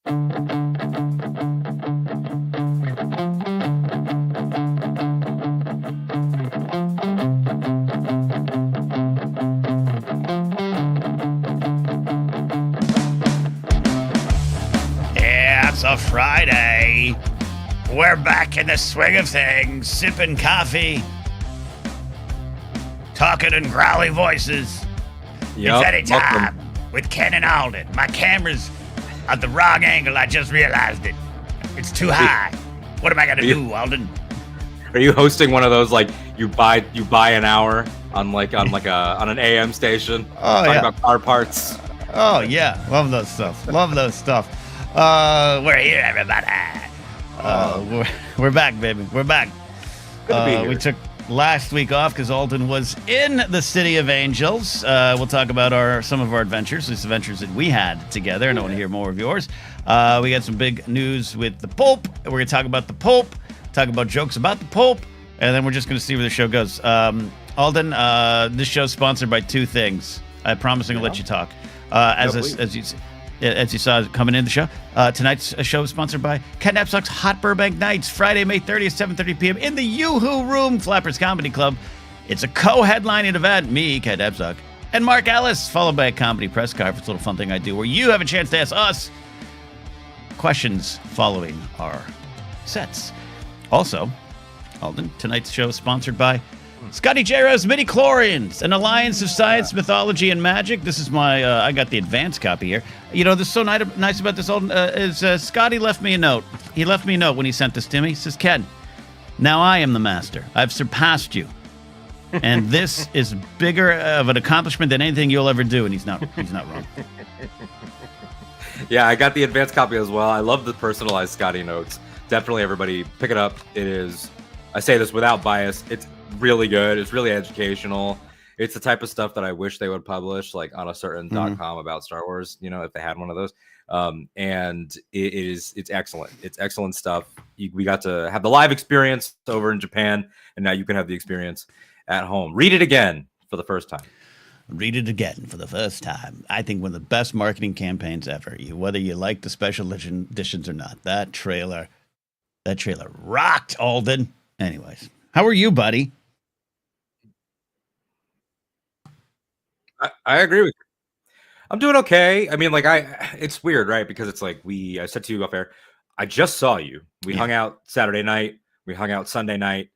Yeah, it's a Friday. We're back in the swing of things, sipping coffee, talking in growly voices. Yep, It's ANYTIME with Ken and Alden. My camera's at the wrong angle. I just realized it. It's too high. What am I gonna do, Alden? Are you hosting one of those like you buy an hour on an AM station? Oh, talking yeah. about car parts. Oh yeah, love those stuff. We're here, everybody. We're back, baby. We're back. Good to be here. We took last week off because Alden was in the City of Angels. We'll talk about some of our adventures, these adventures that we had together, and I want to hear more of yours. We got some big news with the Pope. We're going to talk about the Pope, talk about jokes about the Pope, and then we're just going to see where the show goes. Alden, this show's sponsored by two things. I promise I'm going to let you talk. As you saw coming in the show, tonight's show is sponsored by Ken Napzok's Hot Burbank Nights, Friday, May 30th, 7:30 p.m. in the Yoo-Hoo Room, Flappers Comedy Club. It's a co-headlining event, me, Ken Napzok, and Mark Ellis, followed by a comedy press conference, a little fun thing I do, where you have a chance to ask us questions following our sets. Also, Alden, tonight's show is sponsored by Scotty Jarrah's Midi-Chlorians, an alliance of science, mythology, and magic. This is my, I got the advanced copy here. You know, this is so nice about this, Alden, is Scotty left me a note. He left me a note when he sent this to me. He says, Ken, now I am the master. I've surpassed you. And this is bigger of an accomplishment than anything you'll ever do. And he's not wrong. Yeah, I got the advanced copy as well. I love the personalized Scotty notes. Definitely, everybody, pick it up. It is, I say this without bias, it's really good. It's really educational. It's the type of stuff that I wish they would publish, like on a certain .com about Star Wars, you know, if they had one of those. And it's excellent. It's excellent stuff. We got to have the live experience over in Japan, and now you can have the experience at home. Read it again for the first time. Read it again for the first time. I think one of the best marketing campaigns ever. Whether you like the special editions or not, that trailer rocked, Alden. Anyways, how are you, buddy? I agree with you. I'm doing okay. I mean, like it's weird, right? Because it's like I said to you off air, I just saw you. We hung out Saturday night. We hung out Sunday night,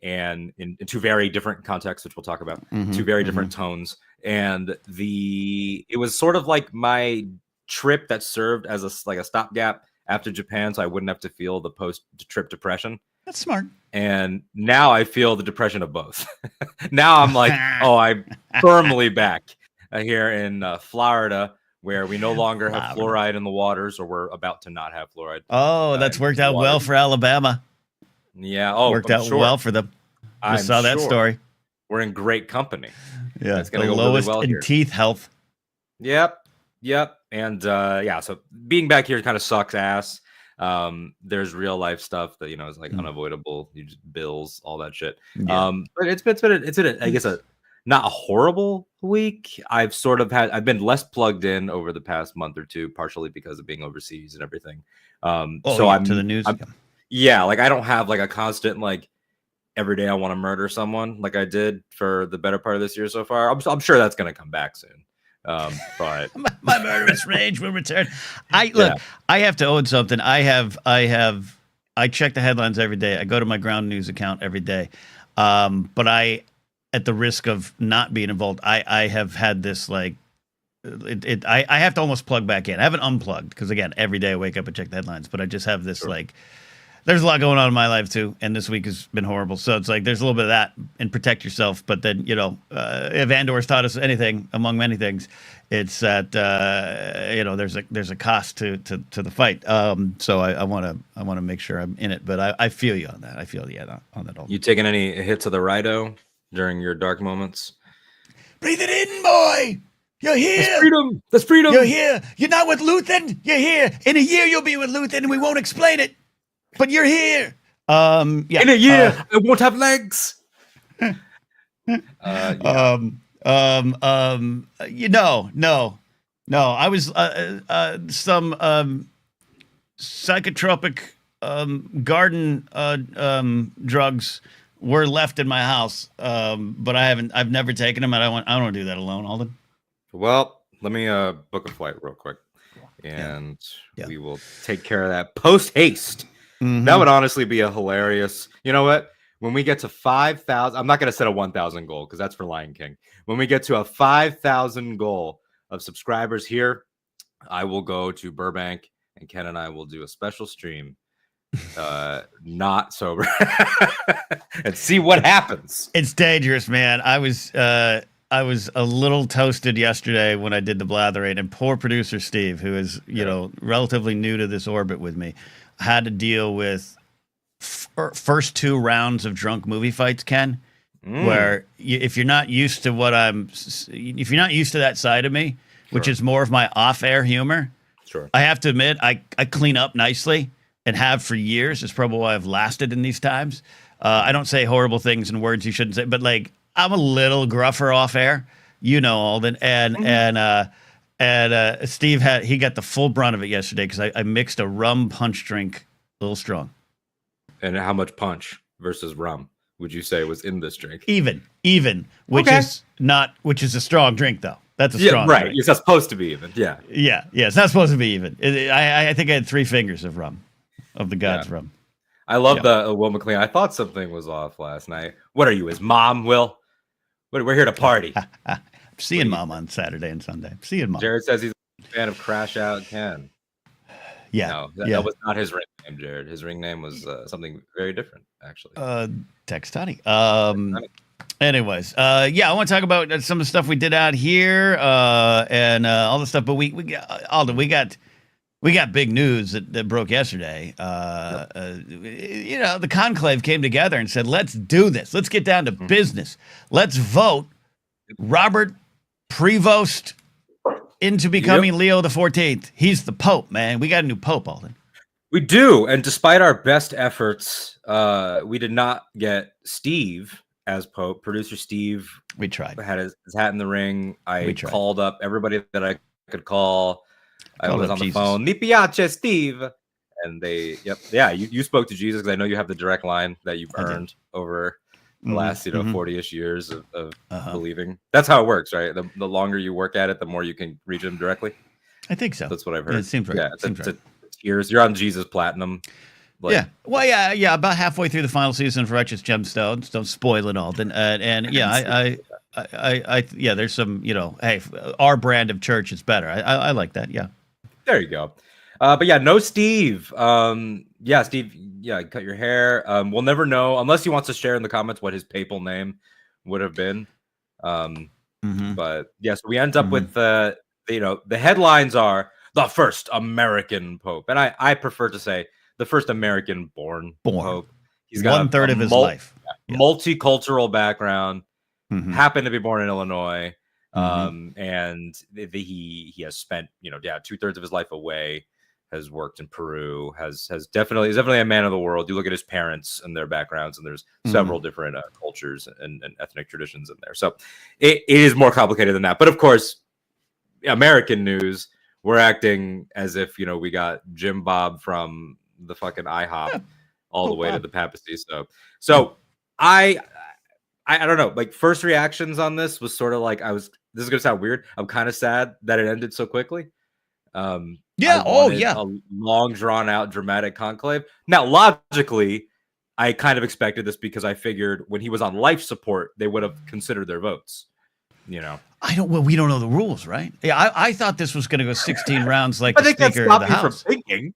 and in two very different contexts, which we'll talk about, two very different tones. And it was sort of like my trip that served as a stopgap after Japan, so I wouldn't have to feel the post-trip depression. That's smart. And now I feel the depression of both. Now I'm like, I'm firmly back here in Florida, where we no longer have fluoride in the waters, or we're about to not have fluoride. Oh, that's worked out well for Alabama. Yeah. Worked out well for them. I saw that story. We're in great company. Yeah. It's going to go lowest really well in here. Teeth health. Yep. And so being back here kind of sucks ass. There's real life stuff that, is like unavoidable. You just bills, all that shit. Yeah. But it's been I guess not a horrible week. I've been less plugged in over the past month or two, partially because of being overseas and everything. I'm to the news. Like I don't have like a constant like every day I want to murder someone like I did for the better part of this year so far. I'm sure that's going to come back soon. But my murderous rage will return. I have to own something. I check the headlines every day. I go to my ground news account every day. But at the risk of not being involved, I have had this like I have to almost plug back in. I haven't unplugged because again, every day I wake up and check the headlines, but I just have this like there's a lot going on in my life too, and this week has been horrible. So it's like there's a little bit of that, and protect yourself. But then if Andor's taught us anything, among many things, it's that there's a cost to the fight. So I want to make sure I'm in it. But I feel you on that. I feel you on that. You taking any hits of the Rido during your dark moments? Breathe it in, boy. You're here. That's freedom. That's freedom. You're here. You're not with Luthen. You're here. In a year you'll be with Luthen, and we won't explain it. But you're here. In a year, I won't have legs. No. I was psychotropic garden drugs were left in my house, but I've never taken them, and I don't want to do that alone, Alden. Well, let me book a flight real quick, and Yeah. we will take care of that post haste. Mm-hmm. That would honestly be a hilarious. You know what? When we get to 5,000, I'm not going to set a 1,000 goal because that's for Lion King. When we get to a 5,000 goal of subscribers here, I will go to Burbank, and Ken and I will do a special stream, not sober, and see what happens. It's dangerous, man. I was a little toasted yesterday when I did the blathering, and poor producer Steve, who is relatively new to this orbit with me, had to deal with first 2 rounds of drunk movie fights, Ken, where if you're not used to if you're not used to that side of me, which is more of my off-air humor, I have to admit I clean up nicely and have for years. It's probably why I've lasted in these times. I don't say horrible things and words you shouldn't say, but like I'm a little gruffer off-air, Alden, and Steve got the full brunt of it yesterday because I mixed a rum punch drink a little strong. And how much punch versus rum would you say was in this drink? Even, which is a strong drink though. That's a strong right. drink. It's not supposed to be even. Yeah. It's not supposed to be even. I think I had 3 fingers of rum, of the God's rum. I love the Will McLean. I thought something was off last night. What are you, his mom, Will? We're here to party. I'm seeing Mom on Saturday and Sunday. I'm seeing Mom. Jared says he's a fan of Crash Out Ken. Yeah. No, that was not his ring name, Jared. His ring name was something very different, actually. Text Tony. Anyways, I want to talk about some of the stuff we did out here and all the stuff. But we got big news that broke yesterday. The Conclave came together and said, "Let's do this. Let's get down to business. Let's vote Robert Prevost into becoming Leo the 14th. He's the Pope, man. We got a new Pope, Alden. We do, and despite our best efforts, we did not get Steve as Pope. Producer Steve, we tried. Had his hat in the ring. I called up everybody that I could call. I was on the phone. Mi piace, Steve. And you spoke to Jesus because I know you have the direct line that you've earned over the last 40-ish years of believing. That's how it works, right? The longer you work at it, the more you can reach him directly. I think so. That's what I've heard. Yeah, it seems right. It's years. You're on Jesus Platinum. About halfway through the final season of Righteous Gemstones. Don't spoil it all. There's some, hey, our brand of church is better. I like that. Yeah. There you go. No Steve. Steve, cut your hair. We'll never know unless he wants to share in the comments what his papal name would have been. But yes, we end up with the headlines are the first American Pope. And I prefer to say the first American-born Pope. He's got 1/3 of his life. Multicultural background, happened to be born in Illinois. And he has spent, 2/3 of his life away, has worked in Peru, he's definitely a man of the world. You look at his parents and their backgrounds, and there's several different cultures and ethnic traditions in there. So it is more complicated than that. But of course, American news, we're acting as if, we got Jim Bob from the fucking IHOP all the way to the papacy. So I don't know, like first reactions on this was sort of like, this is going to sound weird. I'm kind of sad that it ended so quickly. A long drawn out dramatic conclave. Now, logically, I kind of expected this because I figured when he was on life support, they would have considered their votes. We don't know the rules, right? Yeah, I thought this was going to go 16 rounds like the Speaker of the House. From thinking.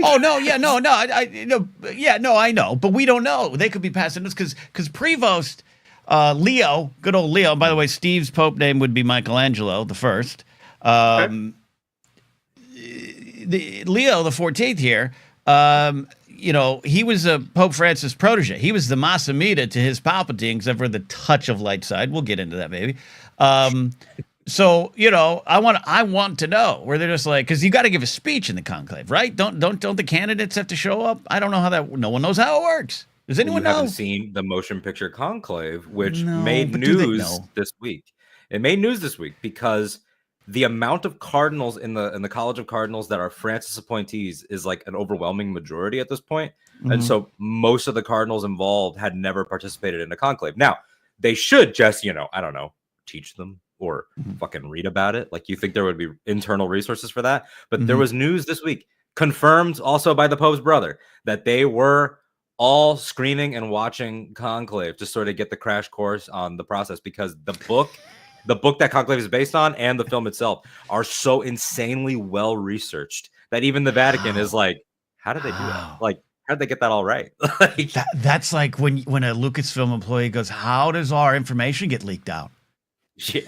Oh no, I know, but we don't know. They could be passing this because Prevost, Leo, good old Leo. By the way, Steve's Pope name would be Michelangelo the First. Leo the 14th here. He was a Pope Francis protege. He was the Masamita to his Palpatine, except for the touch of light side. We'll get into that maybe. So I want to know where they're just like, because you got to give a speech in the conclave, right? Don't the candidates have to show up? I don't know how that. No one knows how it works. Does anyone know? Haven't seen the motion picture Conclave, which made news this week. It made news this week because the amount of cardinals in the College of Cardinals that are Francis appointees is like an overwhelming majority at this point. And so most of the cardinals involved had never participated in a conclave. Now, they should just, I don't know, teach them or fucking read about it. Like, you think there would be internal resources for that? But there was news this week, confirmed also by the Pope's brother, that they were all screening and watching Conclave to sort of get the crash course on the process, because the book that Conclave is based on and the film itself are so insanely well researched that even the Vatican is like, how did they do that? Like, how did they get that all right? Like, that's like when a Lucasfilm employee goes, how does our information get leaked out?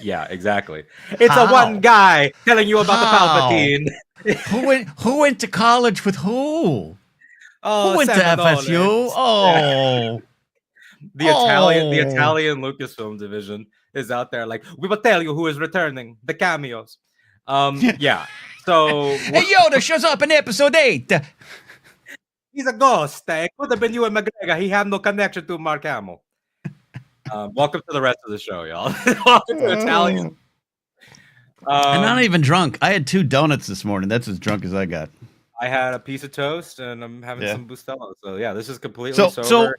Yeah, exactly. It's a one guy telling you about the Palpatine. Who went to college with who? Oh, who went to FSU? Oh, the Italian Lucasfilm division is out there like, we will tell you who is returning, the cameos. Yeah. So hey, Yoda shows up in episode 8. He's a ghost. It could have been Ewan McGregor. He had no connection to Mark Hamill. Welcome to the rest of the show, y'all. Welcome to Italian. I'm not even drunk. I had 2 donuts this morning. That's as drunk as I got. I had a piece of toast and I'm having some Bustelo. So yeah, this is completely sober. So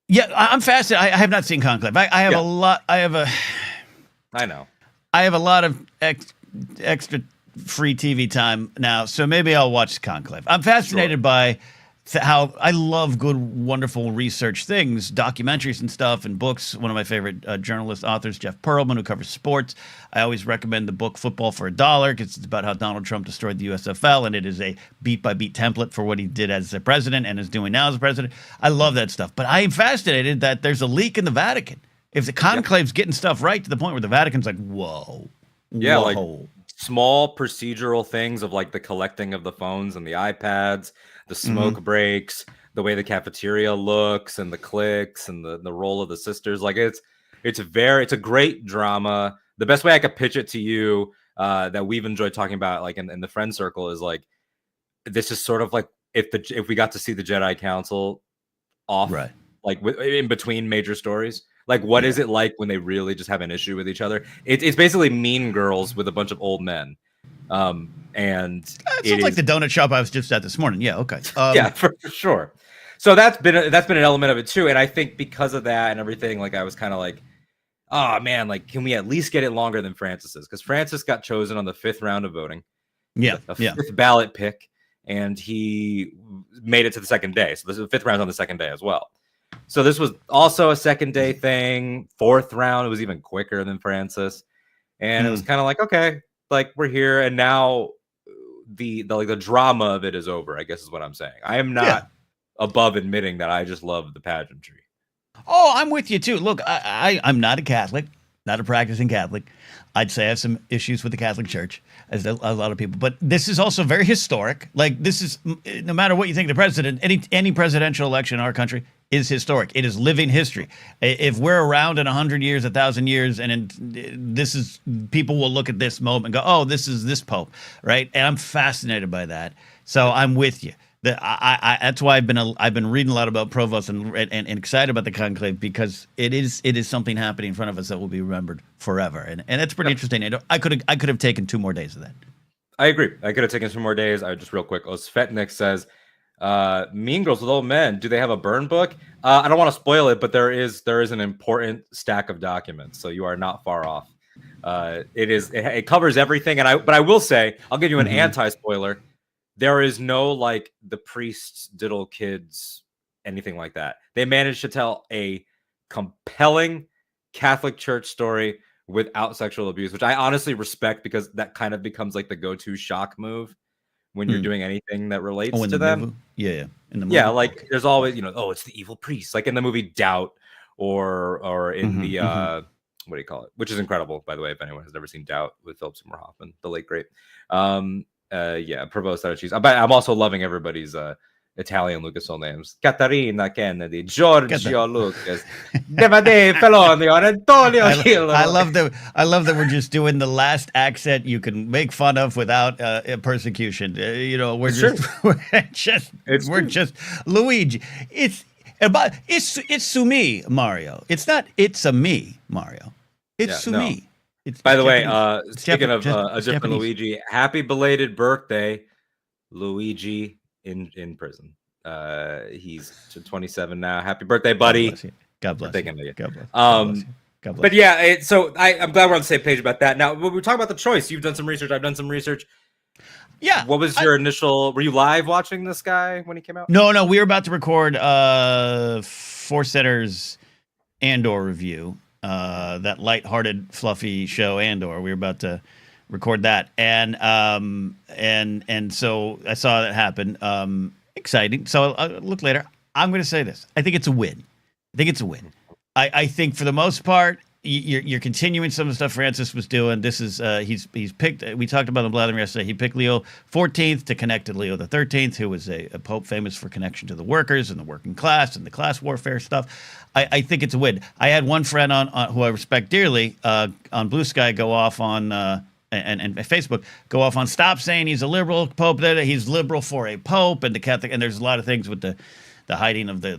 yeah, I'm fascinated. I have not seen Conclave. I have a lot. I know. I have a lot of extra free TV time now, so maybe I'll watch Conclave. I'm fascinated by how I love good, wonderful research things, documentaries and stuff, and books. One of my favorite journalist authors, Jeff Pearlman, who covers sports. I always recommend the book Football for $1 because it's about how Donald Trump destroyed the USFL, and it is a beat-by-beat template for what he did as a president and is doing now as a president. I love that stuff. But I am fascinated that there's a leak in the Vatican. If the conclave's getting stuff right to the point where the Vatican's like, whoa. Yeah, like small procedural things of like the collecting of the phones and the iPads, the smoke breaks, the way the cafeteria looks, and the cliques, and the role of the sisters. Like it's a great drama. The best way I could pitch it to you, that we've enjoyed talking about, like in the friend circle, is like, this is sort of like if we got to see the Jedi Council off, right, like in between major stories. Like, what is it like when they really just have an issue with each other? It's basically Mean Girls with a bunch of old men. And it sounds like the donut shop I was just at this morning. Yeah, okay. Yeah, for sure. So that's been an element of it too. And I think because of that and everything, like I was kind of like, oh man, like can we at least get it longer than Francis's? Because Francis got chosen on the 5th round of voting. Yeah, a 5th ballot pick, and he made it to the second day. So this is the 5th round on the second day as well. So this was also a second day thing. 4th round, it was even quicker than Francis, and it was kind of like, okay, like we're here, and now the drama of it is over, I guess is what I'm saying. I am not above admitting that I just love the pageantry. Oh, I'm with you too. Look, I'm not a Catholic, not a practicing Catholic. I'd say I have some issues with the Catholic Church, as a lot of people. But this is also very historic. Like, this is, no matter what you think of the president, any presidential election in our country is historic. It is living history. If we're around in 100 years, 1,000 years, and this is, people will look at this moment and go, oh, this is this Pope, right? And I'm fascinated by that. So I'm with you. That's why I've been reading a lot about Provost and excited about the conclave, because it is something happening in front of us that will be remembered forever, and it's pretty interesting. I could have taken 2 more days of that. I agree. I could have taken 2 more days. I just real quick. Svetnik says, "Mean Girls with old men. Do they have a burn book?" I don't want to spoil it, but there is an important stack of documents, so you are not far off. It covers everything, but I will say, I'll give you an anti-spoiler. There is no like the priests diddle kids, anything like that. They managed to tell a compelling Catholic Church story without sexual abuse, which I honestly respect, because that kind of becomes like the go-to shock move when you're doing anything that relates to them. Movie? Yeah. In the movie. Like there's always, it's the evil priest, like in the movie Doubt, or in the what do you call it? Which is incredible, by the way, if anyone has never seen Doubt with Philip Seymour Hoffman, the late great. Provost out of cheese. But I'm also loving everybody's Italian Lucasfilm names: Caterina Kennedy, Giorgio Lucas, Devade Felonio, Antonio Hill. I love that we're just doing the last accent you can make fun of without persecution. We're just Luigi. It's su me, Mario. It's not it's a me, Mario. It's su me. By the way, Japanese. speaking of It's a different Japanese. Luigi, happy belated birthday, Luigi in prison. He's 27 now. Happy birthday, buddy. God bless you. God bless Birthday you. to you. God bless you. God bless you. God bless But you. yeah, so I'm glad we're on the same page about that. Now, when we talk about the choice, you've done some research. I've done some research. Yeah. What was your initial? Were you live watching this guy when he came out? No, we were about to record Force Center's Andor review. That lighthearted, fluffy show Andor. We were about to record that, and so I saw that happen. Exciting. So I'll look later. I'm going to say this. I think it's a win. I think for the most part, you're continuing some of the stuff Francis was doing. This is he's picked. We talked about him blathering yesterday. He picked Leo 14th to connect to Leo the 13th, who was a pope famous for connection to the workers and the working class and the class warfare stuff. I think it's a win. I had one friend on who I respect dearly on Blue Sky go off on and Facebook go off on stop saying he's a liberal pope. That he's liberal for a pope and the Catholic. And there's a lot of things with the hiding of the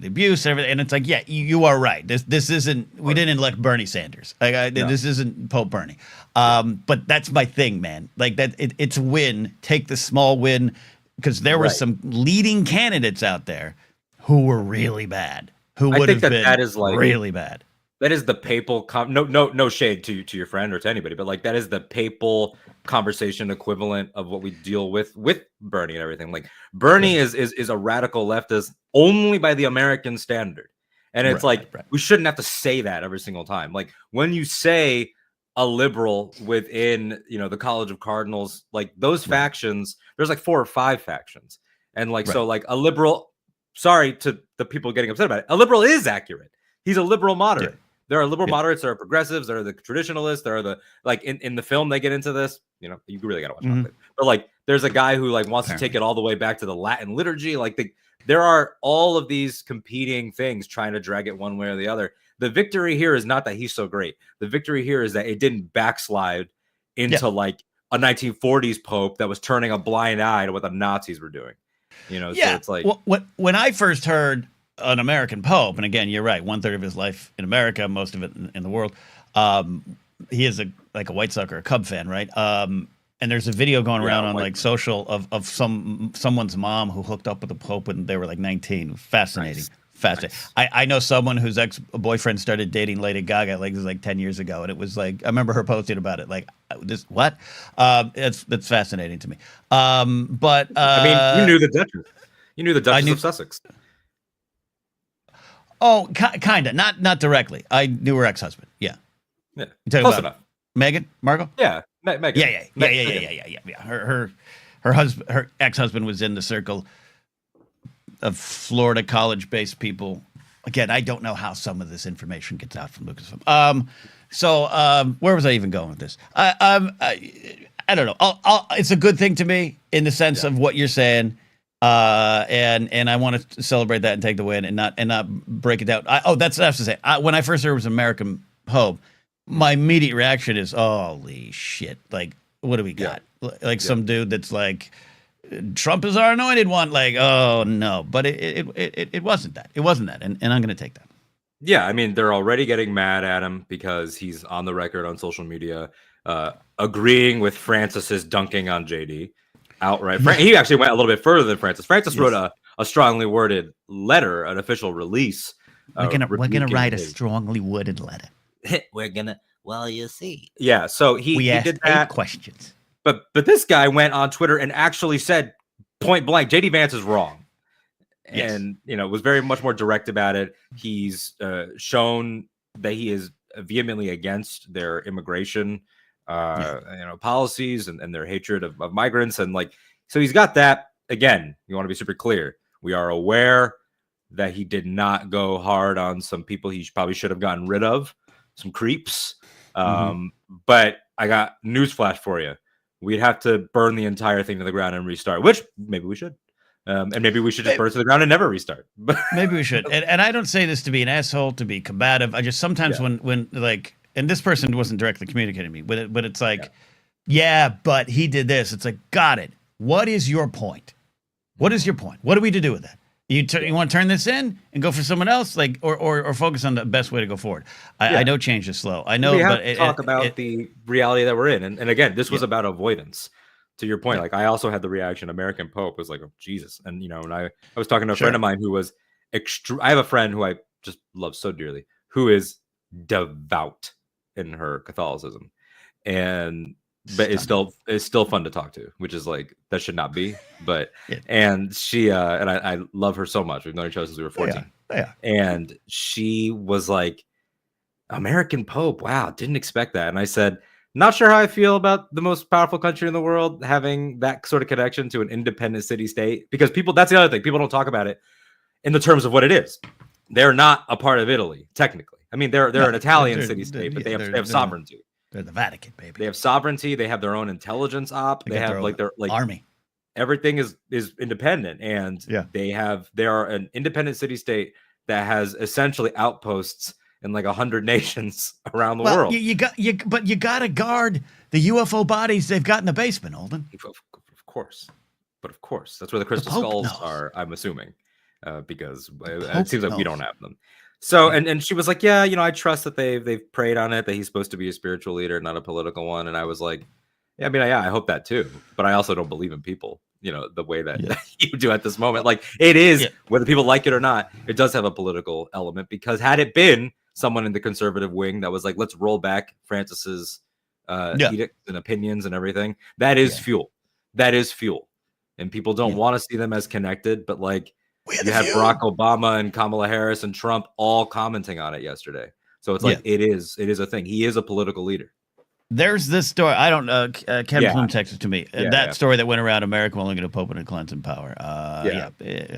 abuse and everything. And it's like, yeah, you are right. This isn't, we didn't elect Bernie Sanders. This isn't Pope Bernie. But that's my thing, man. Like that, it's a win. Take the small win, because there were some leading candidates out there who were really bad. Who would have been that is like, really bad. That is the papal no shade to your friend or to anybody, but like that is the papal conversation equivalent of what we deal with Bernie and everything. Like Bernie is a radical leftist only by the American standard. And it's we shouldn't have to say that every single time. Like when you say a liberal within, the College of Cardinals, like those factions, there's like 4 or 5 factions. And like so like a liberal, sorry to the people getting upset about it, a liberal is accurate. He's a liberal moderate. There are liberal moderates, there are progressives, there are the traditionalists, there are the like in the film they get into this. You really gotta watch it. But like there's a guy who like wants to take it all the way back to the Latin liturgy. Like there are all of these competing things trying to drag it one way or the other. The victory here is not that he's so great. The victory here is that it didn't backslide into like a 1940s pope that was turning a blind eye to what the Nazis were doing. So it's like when I first heard an American pope, and again, you're right, 1/3 of his life in America, most of it in the world. He is a White Sox or a Cub fan, right? And there's a video going around on like social of someone's mom who hooked up with the pope when they were like 19. Fascinating. Fascinating. Nice. I know someone whose ex-boyfriend started dating Lady Gaga like 10 years ago, and it was like I remember her posting about it. Like this, what? That's fascinating to me. But I mean, you knew the Duchess. You knew the Duchess of Sussex. Oh, kind of. Not directly. I knew her ex-husband. Yeah. Close enough. Meghan Markle? Yeah. Meghan. Yeah. Her husband, her ex-husband was in the circle of Florida college-based people. Again, I don't know how some of this information gets out from Lucasfilm. So where was I even going with this? I don't know. It's a good thing to me in the sense of what you're saying. And I want to celebrate that and take the win and not break it down. That's what I have to say. When I first heard it was American Pope, my immediate reaction is, holy shit! Like, what do we got? Like some dude that's like, Trump is our anointed one. Like, oh no! But it wasn't that. It wasn't that. And I'm going to take that. Yeah, I mean, they're already getting mad at him because he's on the record on social media agreeing with Francis's dunking on JD. Outright. He actually went a little bit further than Francis. Francis wrote a strongly worded letter, an official release. We're gonna write a strongly worded letter. Well, you see. Yeah, so he did that. 8 questions. But this guy went on Twitter and actually said point blank, JD Vance is wrong. Yes. And was very much more direct about it. He's shown that he is vehemently against their immigration policies and their hatred of migrants. And like, so he's got that. Again, you want to be super clear. We are aware that he did not go hard on some people he probably should have gotten rid of, some creeps. But I got newsflash for you. We'd have to burn the entire thing to the ground and restart, which maybe we should. And maybe we should just burn it to the ground and never restart. Maybe we should. And I don't say this to be an asshole, to be combative. I just sometimes when like, and this person wasn't directly communicating to me, but it's like, but he did this. It's like, got it. What is your point? What is your point? What are we to do with that? You want to turn this in and go for someone else, like, or focus on the best way to go forward. I know change is slow. I know, we have but to talk about the reality that we're in, and again, this was about avoidance. To your point, like I also had the reaction. American Pope was like, "Oh Jesus," and and I was talking to a friend of mine who was I have a friend who I just love so dearly, who is devout in her Catholicism, but it's still fun to talk to, which is like that should not be, but and she and I love her so much. We've known each other since we were 14. And she was like, American Pope, wow, didn't expect that. And I said, not sure how I feel about the most powerful country in the world having that sort of connection to an independent city state, because that's the other thing, people don't talk about it in the terms of what it is. They're not a part of Italy technically. I mean, they're an Italian city state, but they have sovereignty. They're the Vatican, baby. They have sovereignty. They have their own intelligence op. They have their army. Everything is independent, and they are an independent city state that has essentially outposts in like 100 nations around the world. But you got to guard the UFO bodies they've got in the basement, Alden. Of course, that's where the crystal skulls are. I'm assuming, because it seems like we don't have them. So, and she was like, yeah, I trust that they've prayed on it, that he's supposed to be a spiritual leader, not a political one. And I was like, I hope that too. But I also don't believe in people, the way that you do at this moment. Like it is, whether people like it or not, it does have a political element, because had it been someone in the conservative wing that was like, let's roll back Francis's edicts and opinions and everything, that is fuel. That is fuel. And people don't want to see them as connected, but like, you had Barack Obama and Kamala Harris and Trump all commenting on it yesterday. So it's like, it is a thing. He is a political leader. There's this story. I don't know. Kevin Bloom texted to me. That story that went around America only going to Pope and a cleansing power.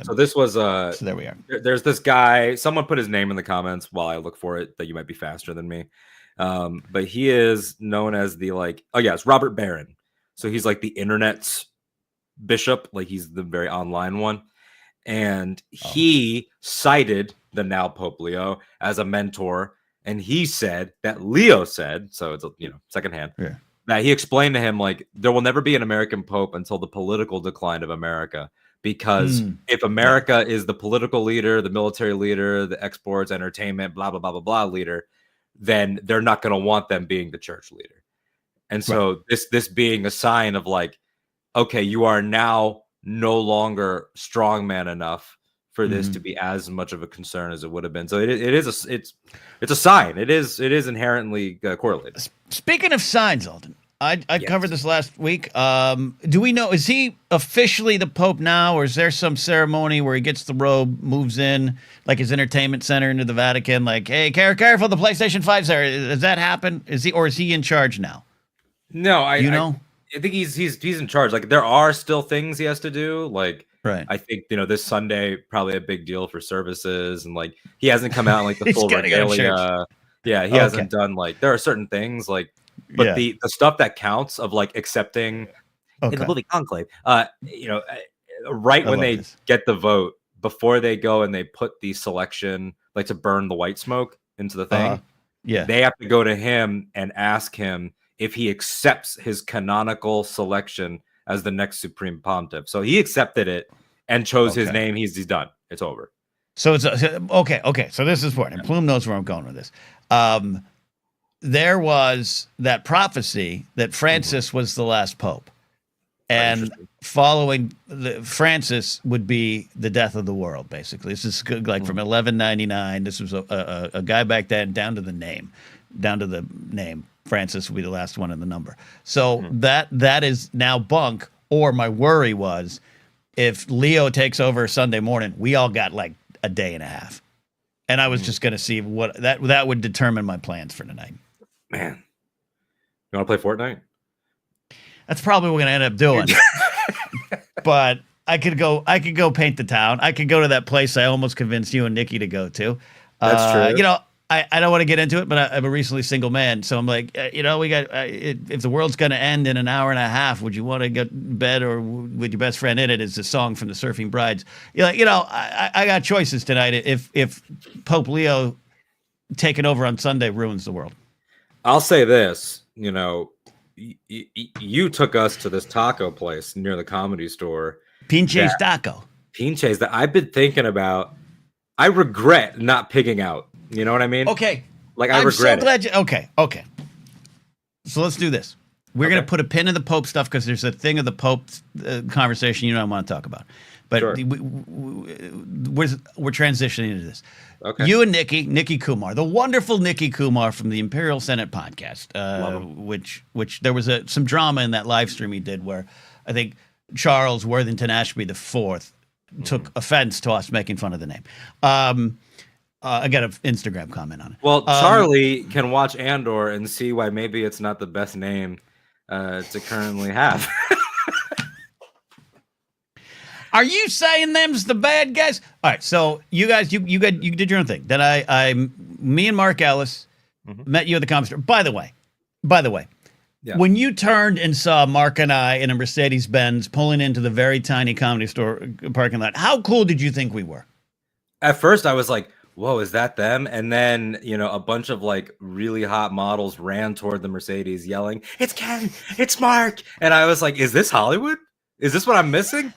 So this was, so there we are. There's this guy, someone put his name in the comments while I look for it, that you might be faster than me. But he is known as it's Robert Barron. So he's like the internet's bishop. Like he's the very online one. And he cited the now Pope Leo as a mentor, and he said that Leo said, so it's secondhand, that he explained to him like there will never be an American Pope until the political decline of America, because if America is the political leader, the military leader, the exports, entertainment, blah blah blah blah blah leader, then they're not going to want them being the church leader. And so this being a sign of like, okay, you are now no longer strongman enough for this to be as much of a concern as it would have been. So it's a sign. It is inherently correlated. Speaking of signs, Alden, I covered this last week. Do we know, is he officially the Pope now, or is there some ceremony where he gets the robe, moves in like his entertainment center into the Vatican, like, hey, careful, the PlayStation 5's there. Does that happen? Is he in charge now? No, I think he's in charge. Like there are still things he has to do. Like I think this Sunday probably a big deal for services, and like he hasn't come out in like the full regalia. He hasn't done like, there are certain things like, but the stuff that counts of like accepting in the movie Conclave, when they get the vote, before they go and they put the selection like to burn the white smoke into the thing, they have to go to him and ask him if he accepts his canonical selection as the next supreme pontiff. So he accepted it and chose his name. He's done. It's over. So it's okay. So this is important. And Plume knows where I'm going with this. There was that prophecy that Francis was the last pope, and following Francis would be the death of the world. Basically, this is like from 1199. This was a guy back then, down to the name. Francis will be the last one in the number. So that is now bunk. Or my worry was, if Leo takes over Sunday morning, we all got like a day and a half. And I was just going to see what that would determine my plans for tonight. Man, you want to play Fortnite? That's probably what we're going to end up doing. But I could go paint the town. I could go to that place I almost convinced you and Nikki to go to. That's true. I don't want to get into it, but I'm a recently single man. So I'm like, we got, if the world's going to end in an hour and a half, would you want to get in bed, or with your best friend in it? Is a song from the Surfing Brides. I got choices tonight. If Pope Leo taking over on Sunday ruins the world. I'll say this, you took us to this taco place near the Comedy Store. Pinche's Taco. pinches that I've been thinking about. I regret not picking out. You know what I mean? Okay. Like I I'm regret so glad you. Okay. So let's do this. We're going to put a pin in the Pope stuff because there's a thing of the Pope conversation you don't want to talk about. But Sure. we're transitioning into this. Okay. You and Nikki Kumar, the wonderful Nikki Kumar from the Imperial Senate podcast, which there was some drama in that live stream he did where I think Charles Worthington Ashby IV took offense to us making fun of the name. I got an Instagram comment on it. Well, Charlie can watch Andor and see why maybe it's not the best name to currently have. Are you saying them's the bad guys? All right, so you guys, you did your own thing. Then me and Mark Ellis met you at the comedy store. By the way, Yeah. when you turned and saw Mark and I in a Mercedes-Benz pulling into the very tiny comedy store parking lot, how cool did you think we were? At first, I was like, whoa, is that them? And then, a bunch of like really hot models ran toward the Mercedes yelling, "It's Ken, it's Mark." And I was like, is this Hollywood? Is this what I'm missing?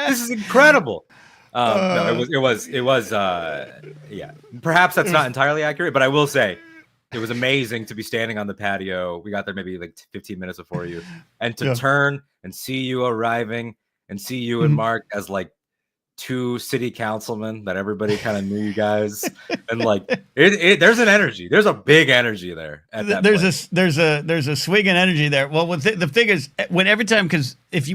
This is incredible. No, it was yeah. Perhaps that's not entirely accurate, but I will say it was amazing to be standing on the patio. We got there maybe like 15 minutes before you, and to turn and see you arriving and see you and Mark as like two city councilmen that everybody kind of knew you guys, and like there's an energy. There's a big energy there. At that point. There's a swing and energy there. Well, the thing is, when every time, because if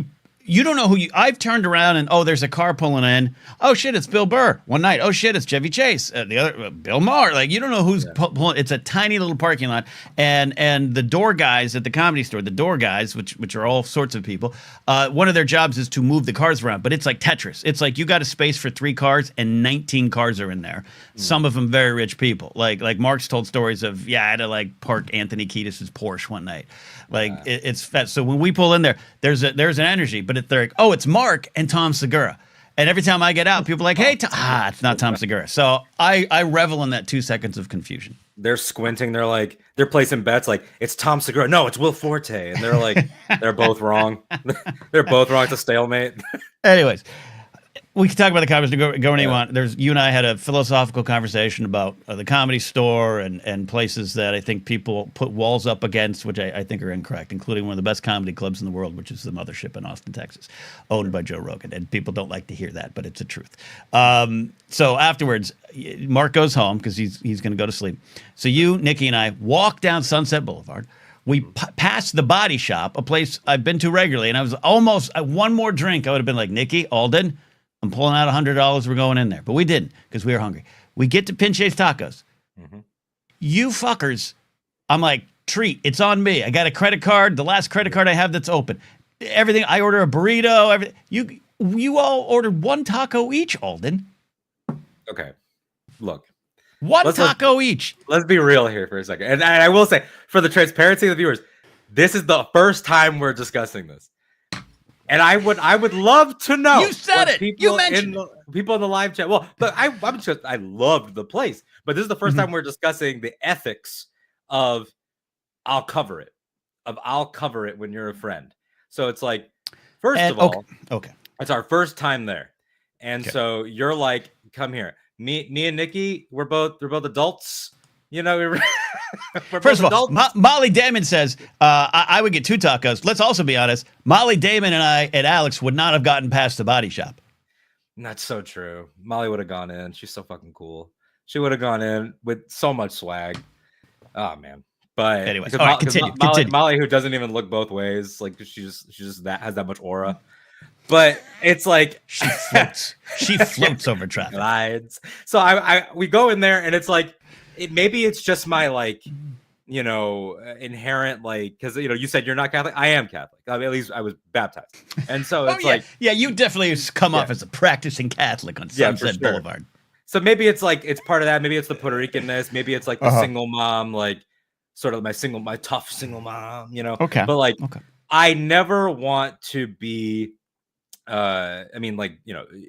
you don't know who I've turned around and there's a car pulling in. Oh shit, it's Bill Burr. One night, oh shit, it's Chevy Chase. The other, Bill Maher. Like you don't know who's pulling. It's a tiny little parking lot, and the door guys at the comedy store, the door guys, which are all sorts of people. One of their jobs is to move the cars around, but it's like Tetris. It's like you got a space for 3 cars and 19 cars are in there. Some of them very rich people. Like Mark's told stories of I had to like park Anthony Kiedis's Porsche one night. Like it's fat. So when we pull in there, there's an energy, but they're like, oh, it's Mark and Tom Segura. And every time I get out, people are like, hey, it's not Tom Segura. So I revel in that 2 seconds of confusion. They're squinting. They're placing bets like it's Tom Segura. No, it's Will Forte. And they're like, they're both wrong. They're both wrong. It's a stalemate. Anyways, we can talk about the comedy store. Go where you want. You and I had a philosophical conversation about the comedy store and places that I think people put walls up against, which I think are incorrect, including one of the best comedy clubs in the world, which is the Mothership in Austin, Texas, owned by Joe Rogan. And people don't like to hear that, but it's the truth. So afterwards, Mark goes home because he's going to go to sleep. So you, Nikki, and I walk down Sunset Boulevard. We passed the Body Shop, a place I've been to regularly, and I was almost one more drink. I would have been like, Nikki, Alden, I'm pulling out $100. We're going in there. But we didn't because we were hungry. We get to Pinche's Tacos. You fuckers, I'm like, treat. It's on me. I got a credit card. The last credit card I have that's open. Everything. I order a burrito. Everything. You all ordered 1 taco each, Alden. Okay. Look. One taco each. Let's be real here for a second. And I will say, for the transparency of the viewers, this is the first time we're discussing this. And I would love to know. You said it. You mentioned people in the live chat. Well, but I loved the place. But this is the first time we're discussing the ethics of I'll cover it when you're a friend. So it's like, first of all, okay, it's our first time there, and so you're like, come here. Me and Nikki, we're both adults. We're first of all, Molly Damon says I would get 2 tacos. Let's also be honest. Molly Damon and I and Alex would not have gotten past the Body Shop. That's so true. Molly would have gone in. She's so fucking cool. She would have gone in with so much swag. Oh man. But anyways, all right, continue. Molly, who doesn't even look both ways, like she just has that much aura. But it's like she floats. She floats over traffic. Glides. So we go in there and it's like maybe it's just my like inherent like because you said you're not Catholic. I am Catholic. I mean, at least I was baptized. And so it's you definitely come off as a practicing Catholic on Sunset Boulevard. So maybe it's like it's part of that. Maybe it's the Puerto Ricanness. Maybe it's like the single mom, like sort of my tough single mom. Okay. But like I never want to be. I mean, like,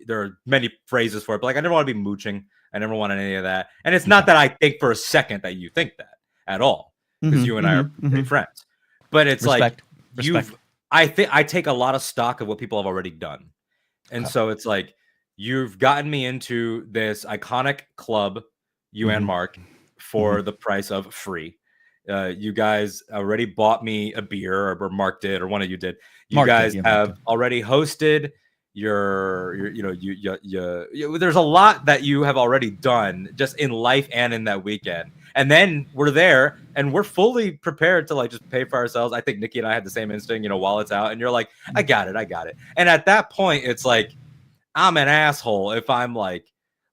there are many phrases for it, but like, I never want to be mooching. I never want any of that. And it's not that I think for a second that you think that at all, because you and I are pretty friends. But it's Respect. I take a lot of stock of what people have already done. And so it's like, you've gotten me into this iconic club, you and Mark, for the price of free. You guys already bought me a beer, or Mark did, or one of you did. You guys have already hosted there's a lot that you have already done just in life and in that weekend. And then we're there and we're fully prepared to like just pay for ourselves. I think Nikki and I had the same instinct, while it's out, and you're like, I got it. And at that point, it's like, I'm an asshole if I'm like,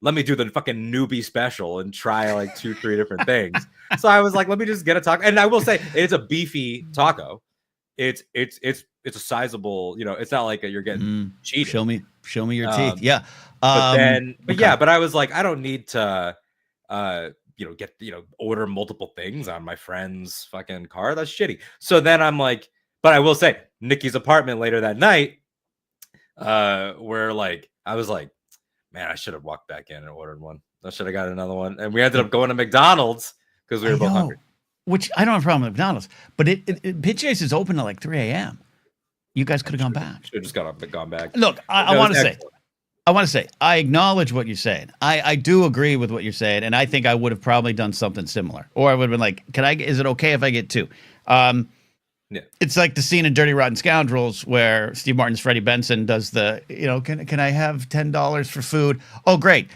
let me do the fucking newbie special and try like 2-3 different things. So I was like, let me just get a taco. And I will say, it's a beefy taco. It's a sizable, it's not like you're getting cheated. Show me your teeth. Yeah. But I was like, I don't need to, order multiple things on my friend's fucking car. That's shitty. So then I'm like, but I will say, Nikki's apartment later that night, where like, I was like, man, I should have walked back in and ordered one. I should have got another one. And we ended up going to McDonald's because we were both hungry. Which I don't have a problem with McDonald's, but PJ's is open at like 3 a.m. You guys could have gone back. Should have just gone back. Look, I want to say, I acknowledge what you're saying. I do agree with what you're saying, and I think I would have probably done something similar. Or I would have been like, is it okay if I get 2? Yeah. It's like the scene in Dirty Rotten Scoundrels where Steve Martin's Freddie Benson does the, can I have $10 for food? Oh, great.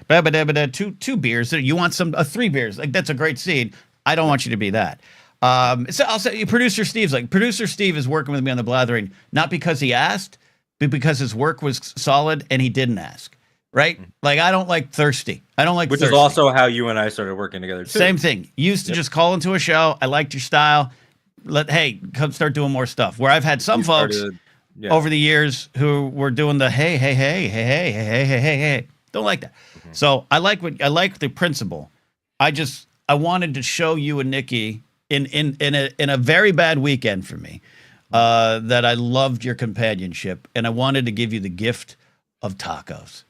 Two beers. You want 3 beers. Like, that's a great scene. I don't want you to be that. So I'll say producer Steve is working with me on the blathering, not because he asked, but because his work was solid and he didn't ask. Right? Like, I don't like thirsty. Which is also how you and I started working together too. Same thing. You used to just call into a show. I liked your style. Come start doing more stuff. Where I've had some folks over the years who were doing the hey. Don't like that. So I like the principle. I wanted to show you and Nikki in a very bad weekend for me, that I loved your companionship, and I wanted to give you the gift of tacos,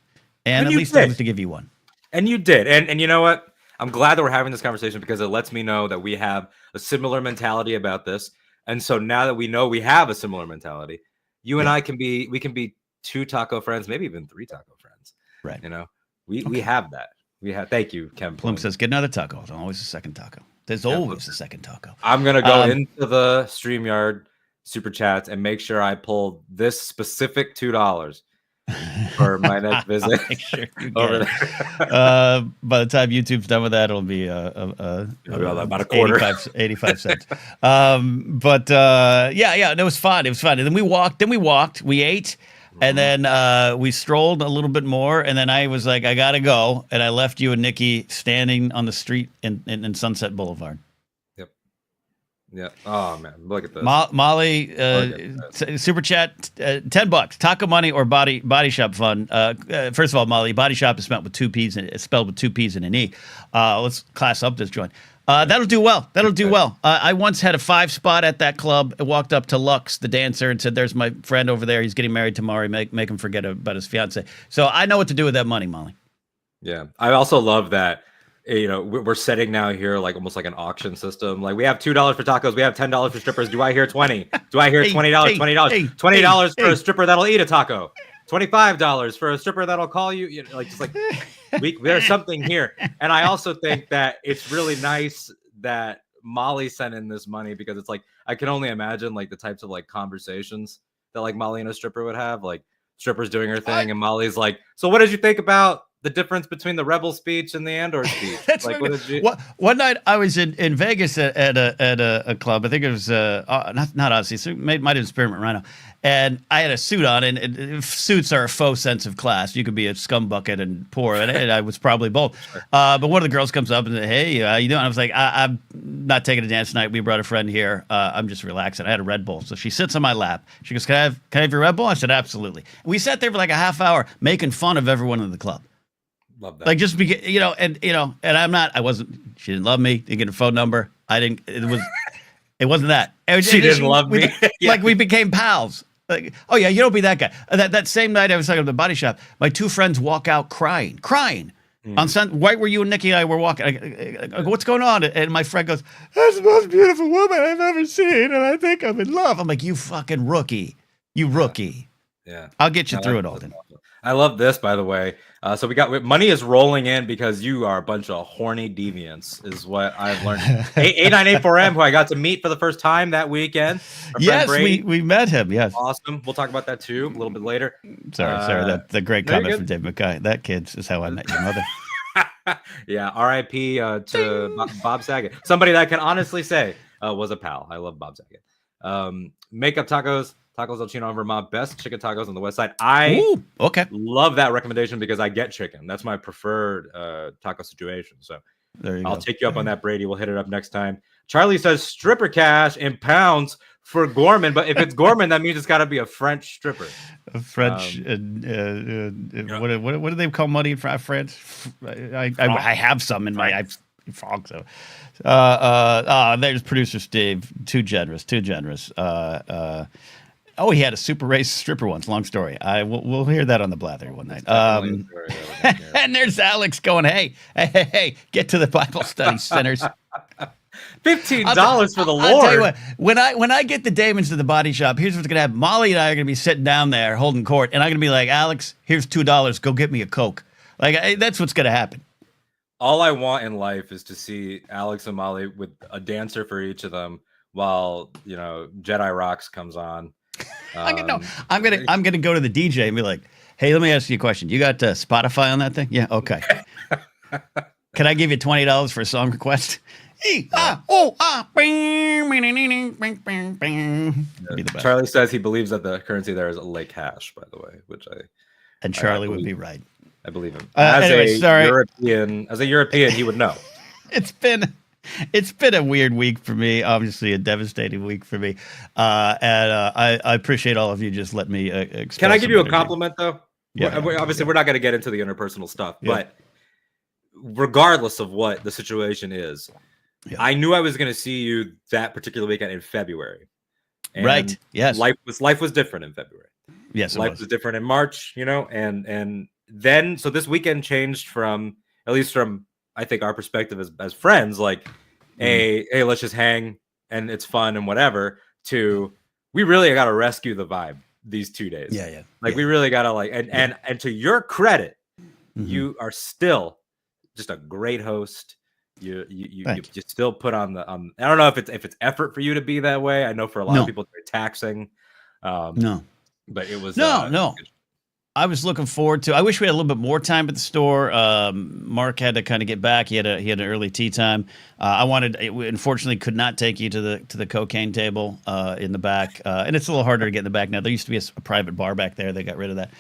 and at least I was to give you one. And you did, and you know what? I'm glad that we're having this conversation because it lets me know that we have a similar mentality about this. And so now that we know we have a similar mentality, you and I can be 2 taco friends, maybe even 3 taco friends. Right. We have that. Thank you, Ken. Plum says, get another taco. There's always a second taco. There's always a second taco. I'm going to go into the StreamYard super chats and make sure I pull this specific $2 for my next visit. Make sure you over there. By the time YouTube's done with that, it'll be about a quarter, 85 cents. It was fun. And then we walked, we ate, and then we strolled a little bit more, and then I was like, I gotta go, and I left you and Nikki standing on the street in Sunset Boulevard. Yeah. Oh man, look at this. Molly, super chat, $10. Taco money or body shop fun. First of all, Molly, body shop is spelled with 2 P's and it's spelled with 2 P's and an E. Let's class up this joint. That'll do well. I once had a 5 spot at that club. I walked up to Lux, the dancer, and said, "There's my friend over there. He's getting married tomorrow. Make him forget about his fiance." So I know what to do with that money, Molly. Yeah, I also love that. We're setting now here like almost like an auction system. Like we have $2 for tacos, we have $10 for strippers. Do I hear 20? Do I hear $20? $20 for a stripper that'll eat a taco. $25 for a stripper that'll call you. There's something here. And I also think that it's really nice that Molly sent in this money because it's like I can only imagine like the types of like conversations that like Molly and a stripper would have. Like strippers doing her thing, and Molly's like, "So what did you think about the difference between the rebel speech and the Andor speech?" That's like, one night I was in Vegas at a club. I think it was not Odyssey. It might have been Spearmint Rhino, and I had a suit on. And suits are a faux sense of class. You could be a scumbucket and poor, and I was probably both. But one of the girls comes up and said, "Hey, how you doing?" I was like, "I'm not taking a dance tonight. We brought a friend here. I'm just relaxing. I had a Red Bull." So she sits on my lap. She goes, "Can I have your Red Bull?" I said, "Absolutely." And we sat there for like a half hour making fun of everyone in the club. Love that. Like just because and I wasn't. She didn't love me. Didn't get her phone number. I didn't. It wasn't that. She didn't love me. Like we became pals. Like, oh yeah, you don't be that guy. That same night I was talking at the body shop. My 2 friends walk out crying. On right where you and Nikki and I were walking. I go, "What's going on?" And my friend goes, "That's the most beautiful woman I've ever seen, and I think I'm in love." I'm like, "You fucking rookie. You rookie." Yeah. I'll get you through it, Alden. I love this, by the way. So we got money is rolling in because you are a bunch of horny deviants, is what I've learned. 8984M, who I got to meet for the first time that weekend. Yes, we met him. Yes, awesome. We'll talk about that too a little bit later. Sorry. That's the great comment from Dave McKay. That kid is how I met your mother. Yeah, R.I.P. To Bob Saget. Somebody that I can honestly say was a pal. I love Bob Saget. Makeup Tacos El Chino in Vermont, best chicken tacos on the west side. I love that recommendation because I get chicken. That's my preferred taco situation. So I'll take you up on that, Brady. We'll hit it up next time. Charlie says stripper cash in pounds for Gorman, but if it's Gorman, that means it's got to be a French stripper. A French. What do they call money in France? I have some in my frog. So, there's producer Steve. Too generous. Oh, he had a super race stripper once. Long story. We'll hear that on the Blather one night. And there's Alex going, hey, get to the Bible study centers. $15 for the Lord. I'll tell you what, when I get the Damons to the body shop, here's what's gonna happen. Molly and I are gonna be sitting down there holding court, and I'm gonna be like, Alex, here's $2. Go get me a Coke. Like that's what's gonna happen. All I want in life is to see Alex and Molly with a dancer for each of them while Jedi Rocks comes on. I'm gonna go to the DJ and be like, hey, let me ask you a question. You got Spotify on that thing? Yeah, okay. Can I give you $20 for a song request? Charlie says he believes that the currency there is Lake Hash, by the way, and Charlie would be right. I believe him. As a European, he would know. It's been a weird week for me, obviously a devastating week for me, and I appreciate all of you just letting me express. Can I give you a compliment, though? Yeah. Obviously, we're not going to get into the interpersonal stuff, but regardless of what the situation is, I knew I was going to see you that particular weekend in February. And right. Yes. Life was different in February. Yes. Life was different in March, and then so this weekend changed from, at least from I think our perspective as friends, like, hey, let's just hang and it's fun and whatever, to we really got to rescue the vibe these 2 days. Yeah. We really got to and to your credit, you are still just a great host. You still put on the I don't know if it's effort for you to be that way. I know for a lot of people it's very taxing. But it was no. I was looking forward to. I wish we had a little bit more time at the store. Mark had to kind of get back. He had an early tea time. Unfortunately, could not take you to the cocaine table in the back, and it's a little harder to get in the back now. There used to be a private bar back there. They got rid of that.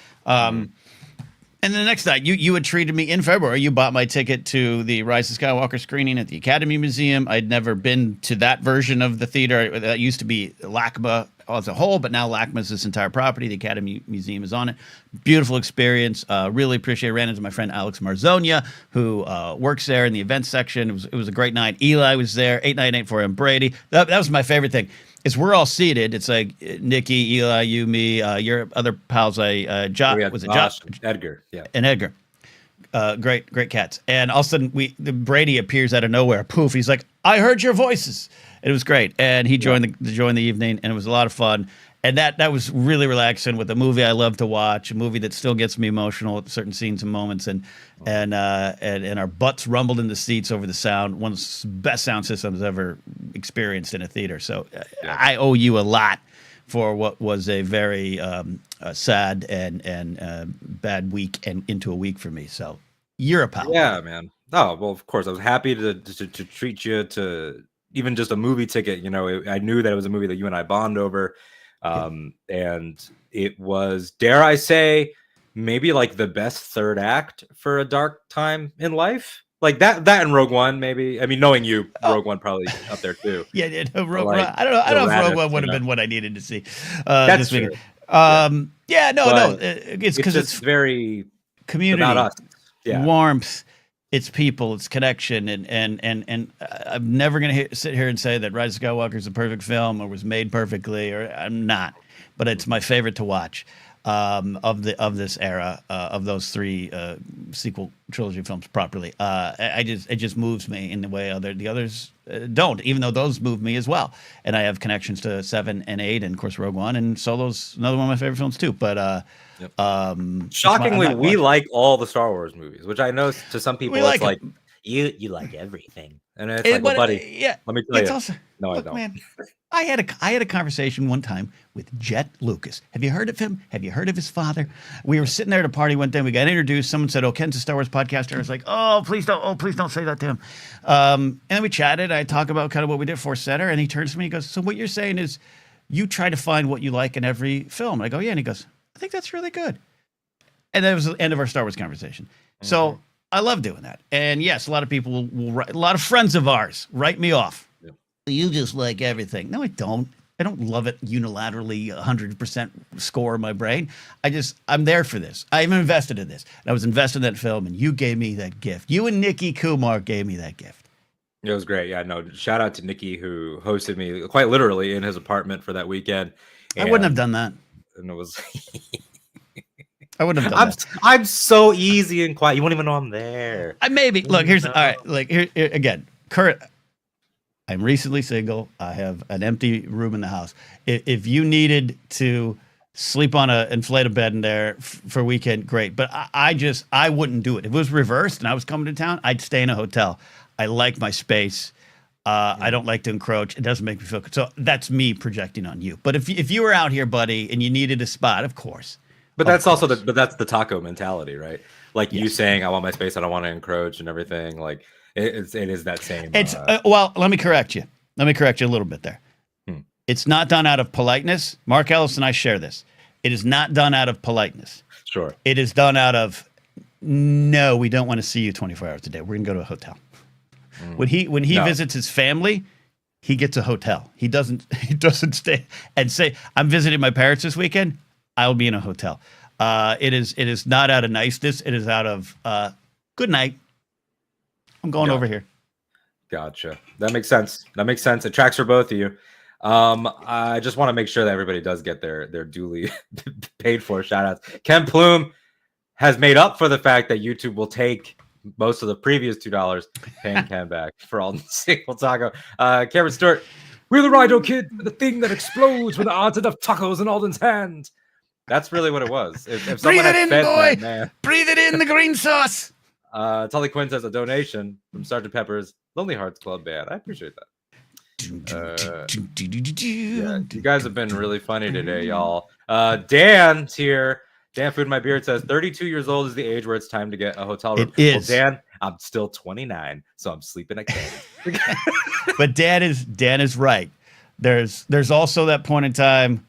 And the next night, you had treated me in February. You bought my ticket to the Rise of Skywalker screening at the Academy Museum. I'd never been to that version of the theater. That used to be LACMA as a whole, but now LACMA is this entire property. The Academy Museum is on it. Beautiful experience. Really appreciate it. Ran into my friend Alex Marzonia, who works there in the events section. It was a great night. Eli was there. 8984M Brady. That was my favorite thing. Is we're all seated. It's like Nikki, Eli, you, me, your other pals. Josh, Edgar, and Edgar. Great cats. And all of a sudden, Brady appears out of nowhere. Poof! He's like, "I heard your voices." It was great, and he joined the evening, and it was a lot of fun. And that was really relaxing with a movie I love to watch, a movie that still gets me emotional at certain scenes and moments, and our butts rumbled in the seats over the sound, one of the best sound systems ever experienced in a theater. So I owe you a lot for what was a very sad and bad week and into a week for me. So you're a pal. Yeah, man. Oh, well, of course. I was happy to treat you to even just a movie ticket. I knew that it was a movie that you and I bond over. And it was, dare I say, maybe like the best third act for a dark time in life. Like that and Rogue One, maybe. I mean, knowing you, Rogue One probably up there too. Rogue One. I don't know if Rogue One would have been what I needed to see. That's this true. It's because it's very community, about us. warmth. It's people, it's connection, and I'm never going to sit here and say that Rise of Skywalker is a perfect film or was made perfectly, or I'm not, but it's my favorite to watch. of this era of those three sequel trilogy films properly. It just moves me in the way the others don't, even though those move me as well. And I have connections to 7 and 8, and of course Rogue One, and Solo's another one of my favorite films too. But shockingly, we like all the Star Wars movies, which I know to some people it's like you like everything. And it's like, well, buddy, let me tell you. Also, no, look, I don't. Man, I had a conversation one time with Jet Lucas. Have you heard of him? Have you heard of his father? We were sitting there at a party one day. We got introduced. Someone said, "Oh, Ken's a Star Wars podcaster." I was like, "Oh, please don't! Oh, please don't say that to him." And then we chatted. I talked about kind of what we did for Center, and he turns to me and he goes, "So what you're saying is you try to find what you like in every film?" And I go, "Yeah." And he goes, "I think that's really good." And that was the end of our Star Wars conversation. Mm-hmm. So I love doing that. And yes, a lot of people will write, a lot of friends of ours write me off. Yeah. You just like everything. No, I don't. I don't love it unilaterally, 100% score in my brain. I'm there for this. I'm invested in this. And I was invested in that film, and you gave me that gift. You and Nikki Kumar gave me that gift. It was great. Yeah, no, shout out to Nikki, who hosted me quite literally in his apartment for that weekend. And I wouldn't have done that. And it was... I wouldn't have done that. I'm so easy and quiet. You won't even know I'm there. Maybe. Look, here's all right. Like here again. Current. I'm recently single. I have an empty room in the house. If you needed to sleep on an inflatable bed in there for a weekend, great. But I wouldn't do it. If it was reversed and I was coming to town, I'd stay in a hotel. I like my space. I don't like to encroach. It doesn't make me feel good. So that's me projecting on you. But if you were out here, buddy, and you needed a spot, of course. But that's also that's the taco mentality, right? Like you saying, I want my space, I don't want to encroach and everything. Like it is that same. Well, let me correct you. Let me correct you a little bit there. It's not done out of politeness. Mark Ellis and I share this. It is not done out of politeness. Sure. It is done out of, no, we don't want to see you 24 hours a day. We're going to go to a hotel. When he visits his family, he gets a hotel. He doesn't stay and say, I'm visiting my parents this weekend. I'll be in a hotel. It is not out of niceness. It is out of good night. I'm going over here. Gotcha. That makes sense. It tracks for both of you. I just want to make sure that everybody does get their duly paid for shout outs. Ken Plume has made up for the fact that YouTube will take most of the previous $2 paying Ken back for all the single taco. Cameron Stewart, we're the Rido Kid, the thing that explodes when there aren't enough tacos in Alden's hand. That's really what it was. If someone had fed that man, breathe it in the green sauce. Tully Quinn says a donation from Sgt. Pepper's Lonely Hearts Club Band. I appreciate that. Yeah, you guys have been really funny today, y'all. Dan's here. Dan Food My Beard says 32 years old is the age where it's time to get a hotel room. It is. Well, Dan, I'm still 29, so I'm sleeping at camp. But Dan is right. There's also that point in time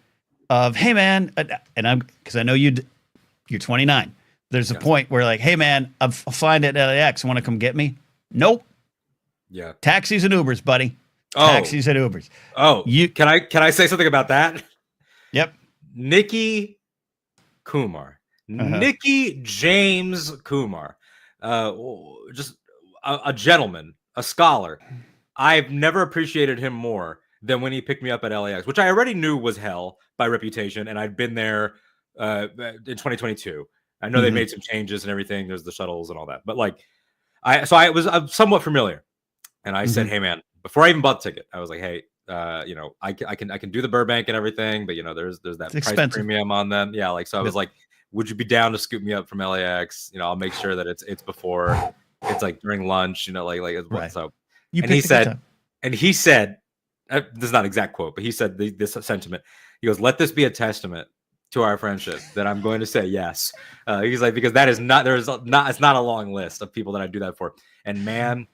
of, hey man, and because I know you're 29. There's a point where like, hey man, I'm flying at LAX. Want to come get me? Nope. Yeah. Taxis and Ubers, buddy. Taxis and Ubers. Oh, can I say something about that? Yep. Nikki Kumar. Nikki James Kumar. Just a gentleman, a scholar. I've never appreciated him more than when he picked me up at LAX, which I already knew was hell by reputation, and I'd been there in 2022. I know they made some changes and everything. There's the shuttles and all that, but like, I'm somewhat familiar. And I said, hey man, before I even bought the ticket, I was like, hey, I can do the Burbank and everything, but there's that price premium on them. Yeah, like so I was like, would you be down to scoop me up from LAX? I'll make sure that it's before, it's like during lunch, right. So. And he said, this is not an exact quote, but he said this sentiment. He goes, let this be a testament to our friendship that I'm going to say yes. He's like, because that is not, it's not a long list of people that I do that for. And man,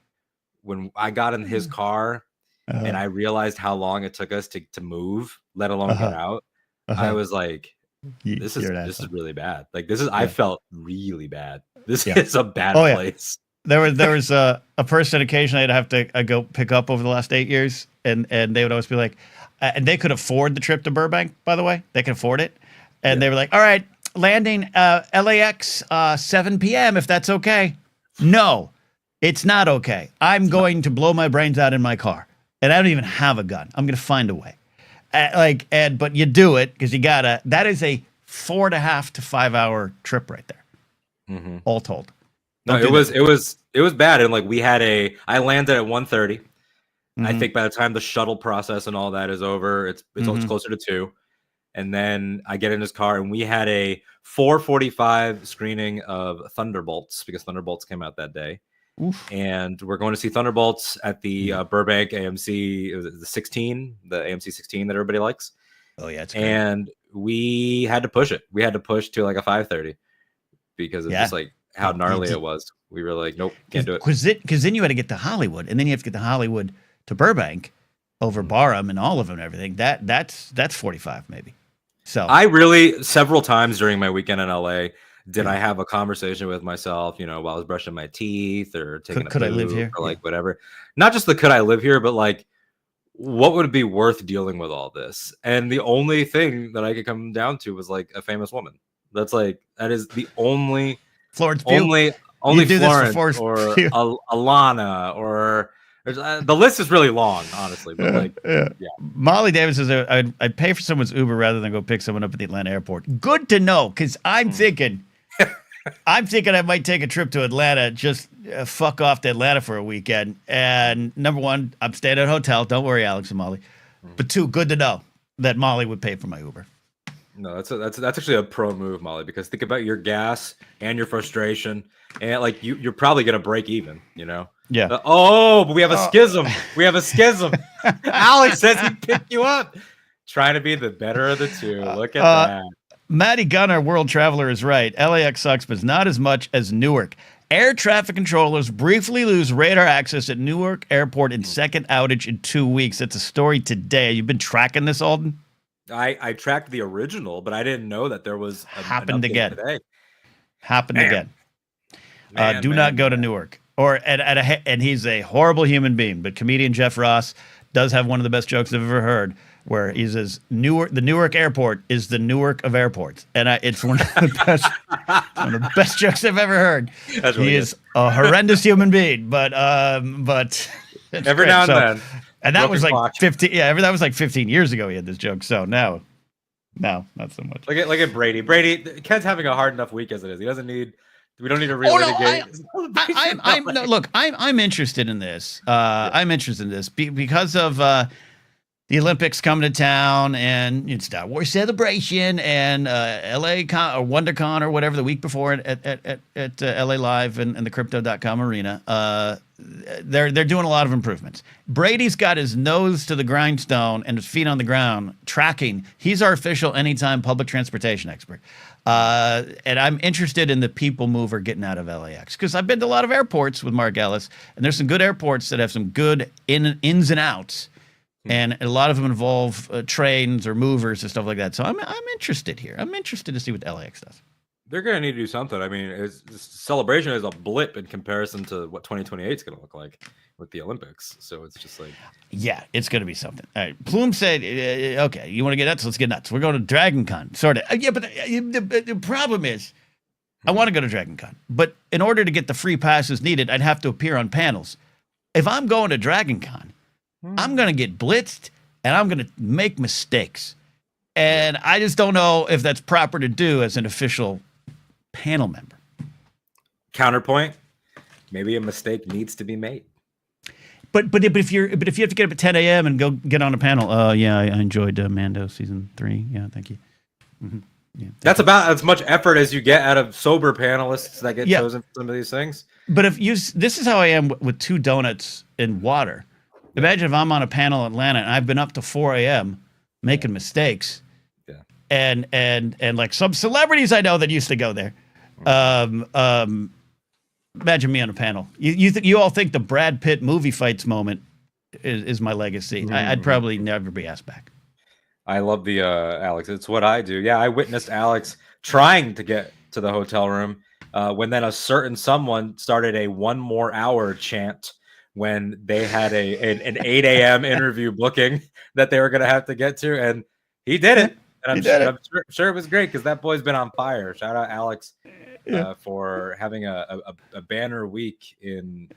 when I got in his car and I realized how long it took us to move, let alone get out, I was like, this is really bad. Like I felt really bad. This is a bad place. There was a person occasionally I'd have to go pick up over the last 8 years, and they would always be like, and they could afford the trip to Burbank, by the way. They could afford it. And they were like, all right, landing LAX 7 p.m. if that's okay. No, it's not okay. I'm going to blow my brains out in my car. And I don't even have a gun. I'm going to find a way. But you do it because you gotta. That is a 4.5 to 5 hour trip right there, all told. No, it was bad. And like I landed at 1:30. I think by the time the shuttle process and all that is over, it's closer to 2. And then I get in his car, and we had a 4:45 screening of Thunderbolts because Thunderbolts came out that day. Oof. And we're going to see Thunderbolts at the Burbank AMC, the AMC 16 that everybody likes. Oh yeah, it's great. And we had to push it. We had to push to like a 5:30 because of just like how gnarly it was. We were like, nope, can't do it. Because then you had to get to Hollywood, and then you have to get to Hollywood to Burbank over Barham and all of them and everything. That's 45 maybe. So I really several times during my weekend in LA did I have a conversation with myself, while I was brushing my teeth or taking could I live here or like whatever. Not just the could I live here, but like what would be worth dealing with all this? And the only thing that I could come down to was like a famous woman. That is the only Florence Pugh. only do Florence this for or Pugh. Alana or the list is really long, honestly. But yeah. Molly Davis says I'd pay for someone's Uber rather than go pick someone up at the Atlanta airport. Good to know, because I'm thinking I might take a trip to Atlanta, just fuck off to Atlanta for a weekend. And number one, I'm staying at a hotel. Don't worry, Alex and Molly. But two, good to know that Molly would pay for my Uber. No, that's actually a pro move, Molly, because think about your gas and your frustration, and like you're probably gonna break even, Yeah. But we have a schism. We have a schism. Alex says he'd pick you up. Trying to be the better of the two. Look at that. Matty Gunner, World Traveler, is right. LAX sucks, but not as much as Newark. Air traffic controllers briefly lose radar access at Newark Airport in second outage in 2 weeks. That's a story today. You've been tracking this, Alden? I tracked the original, but I didn't know that there was happened again. Today. Happened again. Do not go to Newark. And he's a horrible human being, but comedian Jeff Ross does have one of the best jokes I've ever heard, where he says, the Newark airport is the Newark of airports. And it's one of the best jokes I've ever heard. That's really he is a horrendous human being, but every now and then. And that was like 15. Yeah, that was like 15 years ago. He had this joke. So now, not so much. Look at Brady. Ken's having a hard enough week as it is. We don't need to relitigate. I'm interested in this. I'm interested in this because of the Olympics coming to town and it's Star Wars Celebration and LA Con or WonderCon or whatever the week before at LA Live and the Crypto.com arena. They're doing a lot of improvements. Brady's got his nose to the grindstone and his feet on the ground tracking. He's our official anytime public transportation expert. And I'm interested in the people mover getting out of LAX because I've been to a lot of airports with Mark Ellis, and there's some good airports that have some good ins and outs. And a lot of them involve trains or movers and stuff like that. So I'm interested here. I'm interested to see what LAX does. They're going to need to do something. I mean, Celebration is a blip in comparison to what 2028 is going to look like with the Olympics. So it's just like... Yeah, it's going to be something. All right. Plume said, okay, you want to get nuts? Let's get nuts. We're going to Dragon Con. Sort of. Yeah, but the problem is I want to go to Dragon Con. But in order to get the free passes needed, I'd have to appear on panels. If I'm going to Dragon Con, I'm going to get blitzed and I'm going to make mistakes. And I just don't know if that's proper to do as an official panel member. Counterpoint, maybe a mistake needs to be made. But if you have to get up at 10 a.m. and go get on a panel, I enjoyed Mando season 3. Yeah, thank you. Mm-hmm. Yeah, that's about as much effort as you get out of sober panelists that get chosen for some of these things. But this is how I am with 2 donuts and water. Imagine if I'm on a panel in Atlanta and I've been up to 4 a.m. making mistakes. Yeah. And like some celebrities I know that used to go there. Imagine me on a panel. You all think the Brad Pitt movie fights moment is my legacy. Mm-hmm. I'd probably never be asked back. I love the Alex. It's what I do. Yeah, I witnessed Alex trying to get to the hotel room when then a certain someone started a 1 more hour chant when they had an 8 a.m. interview booking that they were going to have to get to. And he did it. And I'm sure it was great because that boy's been on fire. Shout out Alex for having a banner week in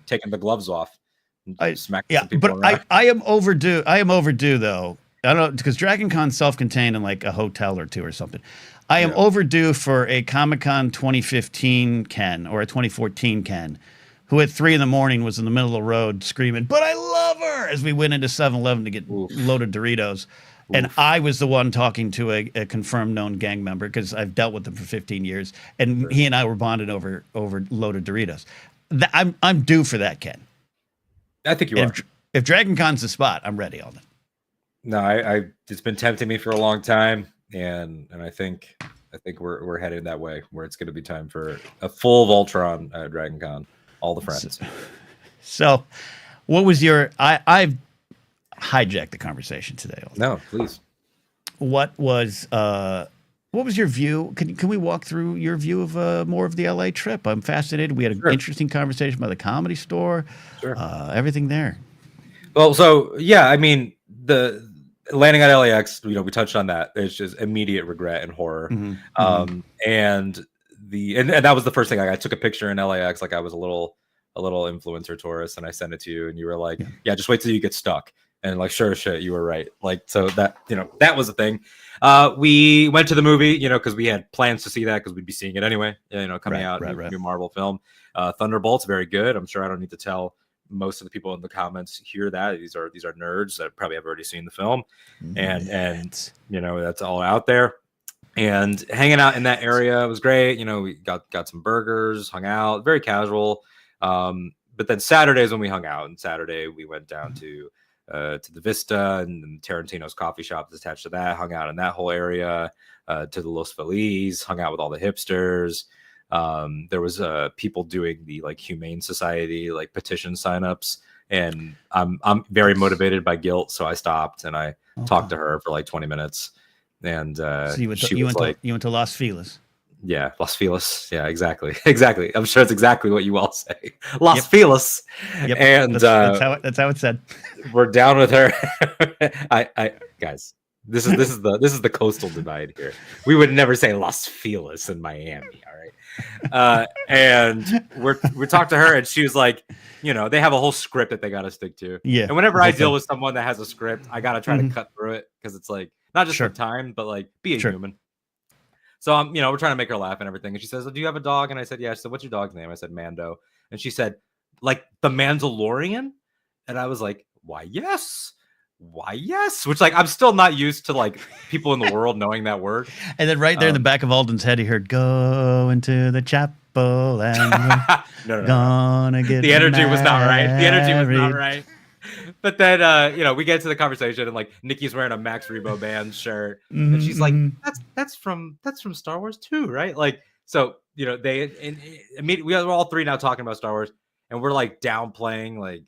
taking the gloves off. And smacking some people around. I am overdue. I am overdue though. I don't know, because Dragon Con's self-contained in like a hotel or two or something. I am Yeah. overdue for a Comic-Con 2015 Ken or a 2014 Ken, who at 3 a.m. was in the middle of the road screaming, "But I love her!" as we went into 7-Eleven to get Oof. loaded Doritos. And Oof. I was the one talking to a confirmed known gang member because I've dealt with them for 15 years, and he and I were bonded over loaded Doritos. I'm due for that, Ken. I think you And are. if Dragon Con's the spot, I'm ready on it. No, I it's been tempting me for a long time, and I think we're headed that way where it's going to be time for a full Voltron Dragon Con, all the friends. So, what was your? I've hijacked the conversation today. No, please. What was your view? Can we walk through your view of more of the LA trip? I'm fascinated. We had an interesting conversation about the Comedy Store. Sure. Everything there. Well, so yeah, I mean the landing at LAX, we touched on that. It's just immediate regret and horror. Mm-hmm. And that was the first thing. I took a picture in LAX, like I was a little influencer tourist, and I sent it to you, and you were like, yeah, just wait till you get stuck. And like, sure as shit, you were right. Like, so that that was the thing. We went to the movie, because we had plans to see that because we'd be seeing it anyway. Coming out, new Marvel film, Thunderbolts, very good. I'm sure I don't need to tell most of the people in the comments here that these are nerds that probably have already seen the film, and that's all out there. And hanging out in that area was great. We got some burgers, hung out, very casual. But then Saturdays when we hung out, and Saturday we went down to the Vista, and Tarantino's coffee shop is attached to that. Hung out in that whole area, to the Los Feliz, hung out with all the hipsters. There was people doing the like Humane Society like petition signups, and I'm very motivated by guilt, so I stopped and I talked to her for like 20 minutes. And so you went to Los Feliz. Yeah, Los Feliz. Yeah, exactly. I'm sure it's exactly what you all say. Los Feliz. Yep. And that's how it's said. We're down with her. I guys, this is the coastal divide here. We would never say Los Feliz in Miami, all right? And we talked to her, and she was like, they have a whole script that they got to stick to. Yeah. And whenever I deal with someone that has a script, I got to try to cut through it, because it's like not just for time, but like be a human. So we're trying to make her laugh and everything. And she says, "Do you have a dog?" And I said, "Yeah." She said, "What's your dog's name?" I said, "Mando." And she said, "Like the Mandalorian?" And I was like, "Why, yes. Why, yes." Which, like, I'm still not used to like people in the world knowing that word. And then right there in the back of Alden's head, he heard, "Go into the chapel and gonna get the energy married." was not right. The energy was not right. But then, we get to the conversation, and like Nikki's wearing a Max Rebo band shirt, and she's like, "That's from Star Wars too, right?" Like, so we were all three now talking about Star Wars, and we're like downplaying like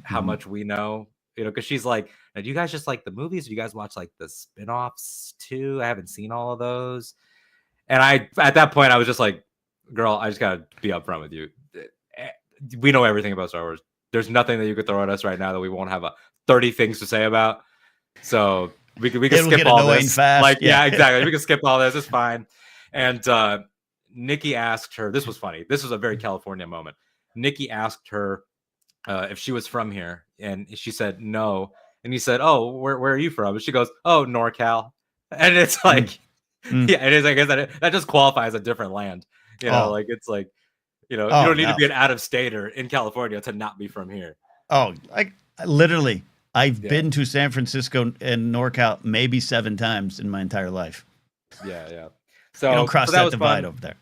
how much we know, because she's like, "Now, do you guys just like the movies? Do you guys watch like the spin-offs too? I haven't seen all of those." And at that point, I was just like, "Girl, I just gotta be upfront with you. We know everything about Star Wars. There's nothing that you could throw at us right now that we won't have 30 things to say about. So we can skip all this. Fast. Like, yeah, exactly. We can skip all this. It's fine." And Nikki asked her, this was funny. This was a very California moment. Nikki asked her if she was from here, and she said no. And he said, "Oh, where are you from?" And she goes, "Oh, NorCal." And it's like, yeah, it is. I guess that just qualifies a different land. Like it's like, you don't need to be an out-of-stater in California to not be from here. Oh, literally, I've been to San Francisco and NorCal maybe 7 times in my entire life. Yeah. So you don't cross that divide fun. over there.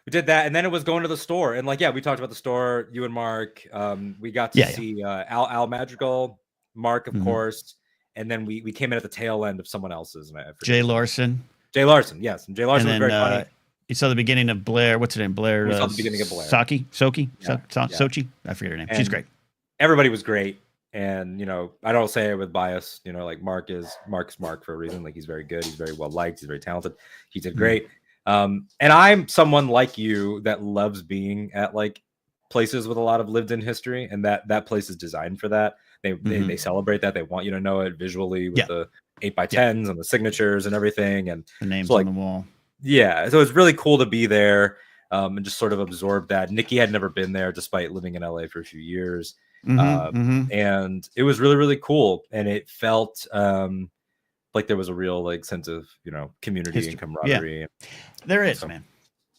We did that, and then it was going to the store, and like, we talked about the store. You and Mark, we got to see Al Madrigal, Mark, of course, and then we came in at the tail end of someone else's. Jay Larson. Yes, and Jay Larson was very funny. You saw the beginning of Blair. What's her name? Blair. We saw the beginning of Blair. Sochi. Sochi. I forget her name. And she's great. Everybody was great, and I don't say it with bias. Like Mark's Mark for a reason. Like, he's very good. He's very well liked. He's very talented. He did great. And I'm someone like you that loves being at like places with a lot of lived-in history, and that place is designed for that. They celebrate that. They want you to know it visually with the 8x10s and the signatures and everything, and the names on the wall. Yeah, so it's really cool to be there, and just sort of absorb that. Nikki had never been there, despite living in LA for a few years, and it was really, really cool. And it felt like there was a real like sense of community History. and camaraderie. Yeah. There is, So, man.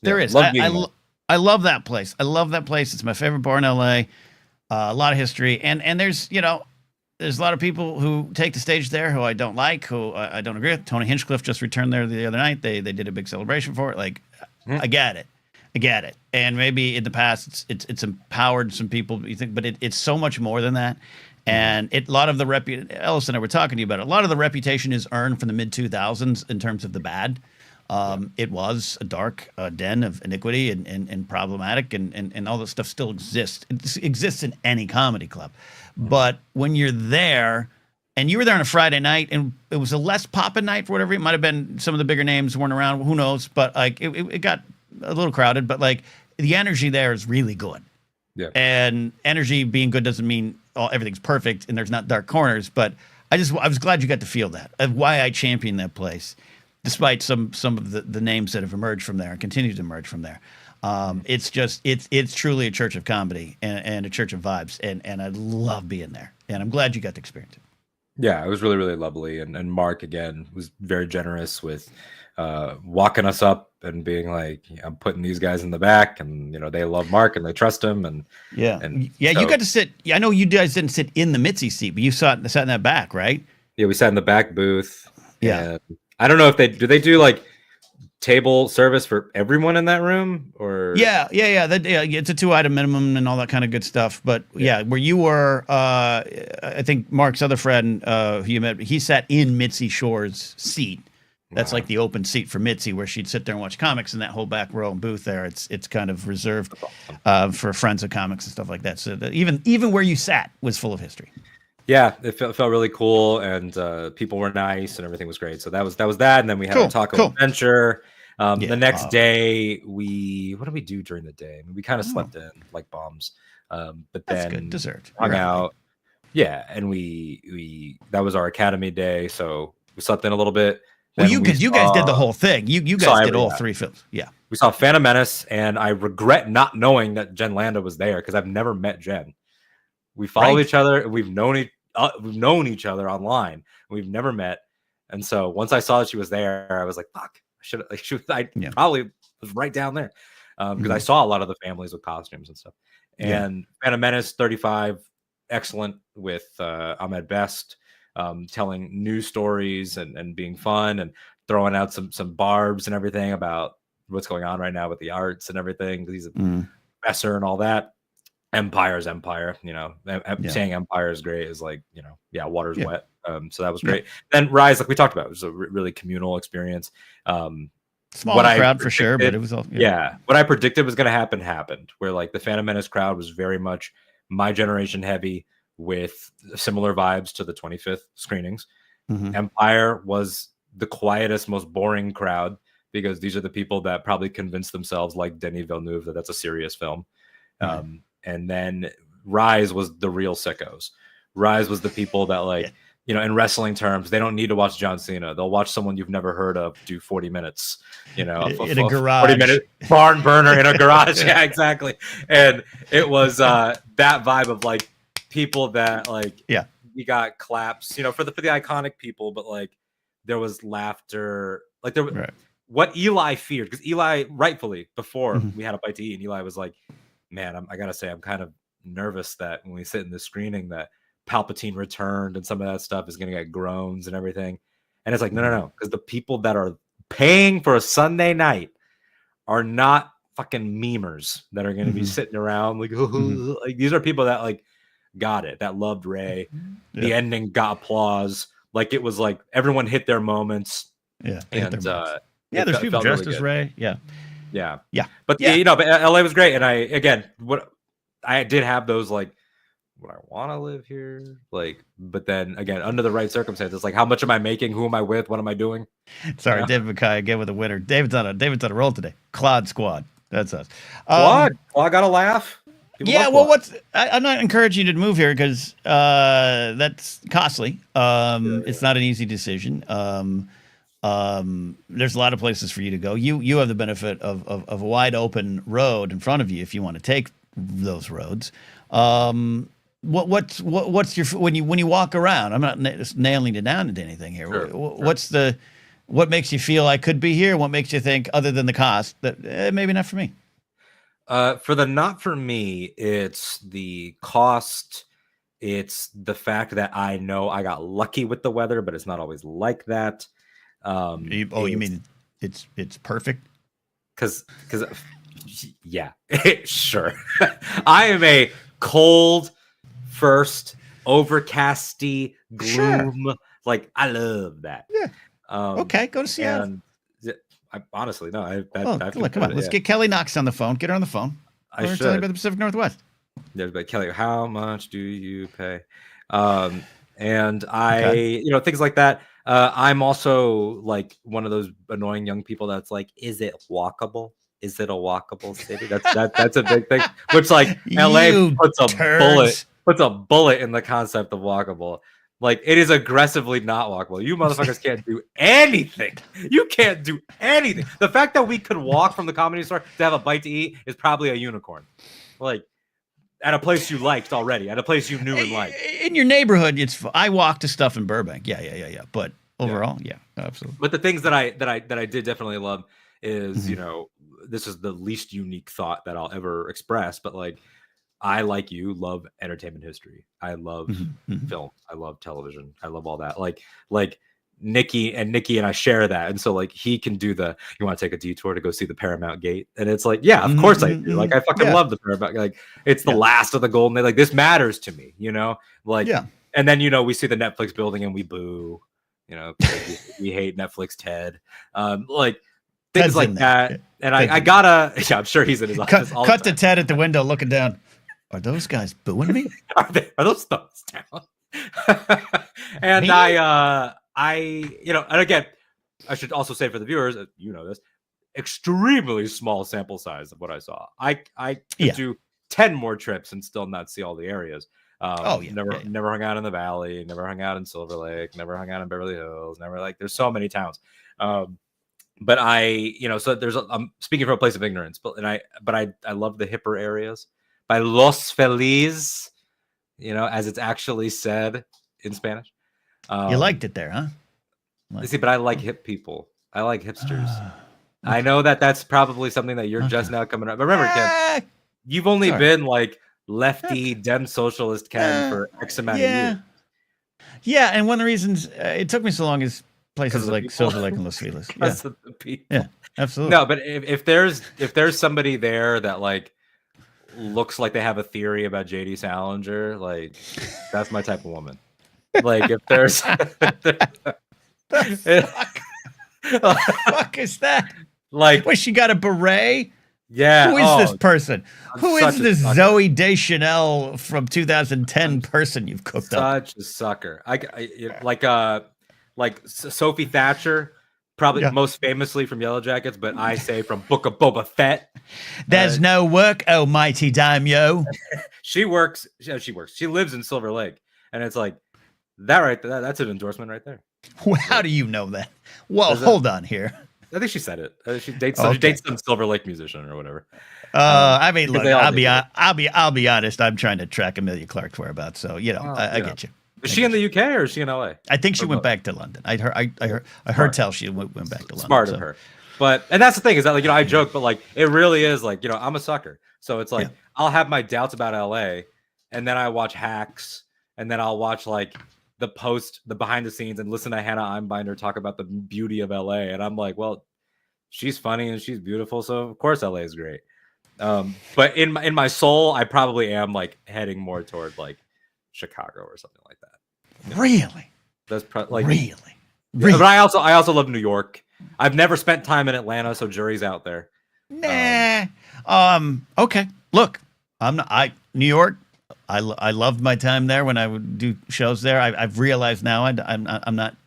There is. love being there. I love that place. I love that place. It's my favorite bar in LA. A lot of history, and there's there's a lot of people who take the stage there who I don't like, who I don't agree with. Tony Hinchcliffe just returned there the other night. They did a big celebration for it. Like, I get it. And maybe in the past it's empowered some people. You think, but it's so much more than that. And a lot of the Ellis and I were talking to you about it. A lot of the reputation is earned from the mid 2000s in terms of the bad. It was a dark den of iniquity and problematic, and all this stuff still exists. It exists in any comedy club. But when you're there, and you were there on a Friday night, and it was a less poppin' night for whatever, it might have been some of the bigger names weren't around, who knows, but like it got a little crowded, but like the energy there is really good. Yeah. And energy being good doesn't mean everything's perfect and there's not dark corners, but I was glad you got to feel that, of why I champion that place. Despite some of the names that have emerged from there and continue to emerge from there. It's truly a church of comedy and a church of vibes. And I love being there. And I'm glad you got to experience it. Yeah, it was really, really lovely. And Mark, again, was very generous with walking us up and being like, I'm putting these guys in the back, and they love Mark and they trust him. And so, you got to sit. I know you guys didn't sit in the Mitzi seat, but you sat in that back, right? Yeah, we sat in the back booth. Yeah. And I don't know if they do like table service for everyone in that room, or it's a 2-item minimum and all that kind of good stuff. But where you were, I think Mark's other friend who you met, he sat in Mitzi Shore's seat. That's like the open seat for Mitzi, where she'd sit there and watch comics in that whole back row and booth there. It's kind of reserved for friends of comics and stuff like that. So even where you sat was full of history. Yeah, it felt really cool, and people were nice, and everything was great. So that was that, and then we had a taco adventure. The next day, what did we do during the day? I mean, we kind of slept in like bombs, but that's then good. Dessert, hung out. Yeah, and we that was our academy day, so we slept in a little bit. Well, you guys did the whole thing. You guys did all 3 films. Yeah, we saw Phantom Menace, and I regret not knowing that Jen Landa was there because I've never met Jen. We follow each other, and we've known each other online. We've never met, and so once I saw that she was there, I was like, "Fuck! I probably was right down there," because I saw a lot of the families with costumes and stuff. And Phantom Menace 35, excellent with Ahmed Best, telling new stories and being fun and throwing out some barbs and everything about what's going on right now with the arts and everything. He's a professor and all that. Empire's Empire, saying Empire is great is like, water's wet. So that was great. Then Rise, like we talked about, it was a really communal experience. Small crowd for sure, but it was all what I predicted was going to happened, where like the Phantom Menace crowd was very much my generation heavy with similar vibes to the 25th screenings. Empire was the quietest, most boring crowd, because these are the people that probably convinced themselves, like Denis Villeneuve, that that's a serious film. And then Rise was the real sickos. Rise was the people that like, in wrestling terms, they don't need to watch John Cena. They'll watch someone you've never heard of do 40 minutes, in a garage, 40-minute barn burner in a garage. Yeah, exactly. And it was that vibe of like people that like, we got claps, for the iconic people, but like there was laughter, like there was what Eli feared, because Eli rightfully before we had a bite to eat, and Eli was like, man, I gotta say, I'm kind of nervous that when we sit in the screening that Palpatine returned and some of that stuff is going to get groans and everything. And it's like, no, because the people that are paying for a Sunday night are not fucking memers that are going to be sitting around like, like, these are people that like got it, that loved Rey. The ending got applause. Like it was like everyone hit their moments. Yeah. And there's people dressed as Rey. Yeah. But but LA was great. And I did have those like, would I want to live here? Like, but then again, under the right circumstances, like how much am I making? Who am I with? What am I doing? Sorry, David McKay again with a winner. David's on a roll today. Claude Squad. That's us. Claude got a laugh. People I'm not encouraging you to move here because that's costly. It's not an easy decision. There's a lot of places for you to go. You have the benefit of a wide open road in front of you if you want to take those roads. what's your when you walk around? I'm not nailing it down into anything here. Sure, What makes you feel I could be here? What makes you think, other than the cost, that maybe not for me? For the not for me, it's the cost. It's the fact that I know I got lucky with the weather, but it's not always like that. You mean it's perfect? Because yeah, sure. I am a cold first, overcasty gloom. Sure. Like, I love that. Yeah. Okay, go to Seattle. And I honestly no. Look, come on. Let's get Kelly Knox on the phone. Get her on the phone. I should. Tell her about the Pacific Northwest. There's but Kelly, how much do you pay? And I, things like that. I'm also like one of those annoying young people that's like, is it walkable? Is it a walkable city? That's a big thing. Which like LA puts a bullet in the concept of walkable. Like, it is aggressively not walkable. You motherfuckers can't do anything. You can't do anything. The fact that we could walk from the Comedy Store to have a bite to eat is probably a unicorn. Like, at a place you liked already, at a place you knew and liked. In your neighborhood, I walk to stuff in Burbank. Yeah. But overall, yeah, absolutely. But the things that I did definitely love is, this is the least unique thought that I'll ever express, but like, I, like you, love entertainment history. I love film. I love television. I love all that. Like Nikki and I share that. And so like he can do you want to take a detour to go see the Paramount Gate? And it's like, yeah, of course I do. Like, I fucking love the Paramount. Like, it's the last of the golden age. Like, this matters to me, Like, and then, we see the Netflix building and we boo, we hate Netflix Ted. Like, things like that. And I gotta, I'm sure he's in his office. Cut to Ted at the window looking down. Are those guys booing me? Are those thumbs down? And me? And again, I should also say for the viewers, this, extremely small sample size of what I saw. I could do 10 more trips and still not see all the areas. Never hung out in the Valley, never hung out in Silver Lake, never hung out in Beverly Hills, never there's so many towns. But so there's I'm speaking from a place of ignorance, but I love the hipper areas. By Los Feliz, as it's actually said in Spanish. You liked it there, huh? See, but I like hip people. I like hipsters. I know that's probably something that you're just now coming up. But remember, Ken, you've only been like lefty, dem socialist Ken for X amount of years. Yeah, and one of the reasons it took me so long is places like Silver Lake and Los Feliz. Because of the people. Yeah, absolutely. No, but if there's somebody there that like looks like they have a theory about JD Salinger, like, that's my type of woman. Like, if there's the fuck is that? Like, what, she got a beret? Yeah. Who is this person? Who is this Zoe Deschanel from 2010 person you've cooked up? Such a sucker. Like Sophie Thatcher, probably most famously from Yellow Jackets, but I say from Book of Boba Fett. There's no work, oh mighty daimyo. She works. She lives in Silver Lake, and it's like that right there. That's an endorsement right there. Well, how do you know that? Well, hold on here. I think she said it. She dates some Silver Lake musician or whatever. I mean, look, I'll be honest. I'm trying to track Amelia Clark's whereabouts, so I get you. Is she in the UK or is she in LA? I think she went back to London. I heard tell she went back to London. Smart of her. And that's the thing is that, like, I joke, but like, it really is like, I'm a sucker. So it's like, I'll have my doubts about LA, and then I watch Hacks, and then I'll watch like the behind the scenes and listen to Hannah Einbinder talk about the beauty of LA. And I'm like, well, she's funny and she's beautiful. So of course LA is great. But in my soul, I probably am like heading more toward like Chicago or something like that. Really? That's like really. But I also love New York. I've never spent time in Atlanta, so jury's out there. Nah. Okay. Look, New York. I loved my time there when I would do shows there. I've realized now I'm not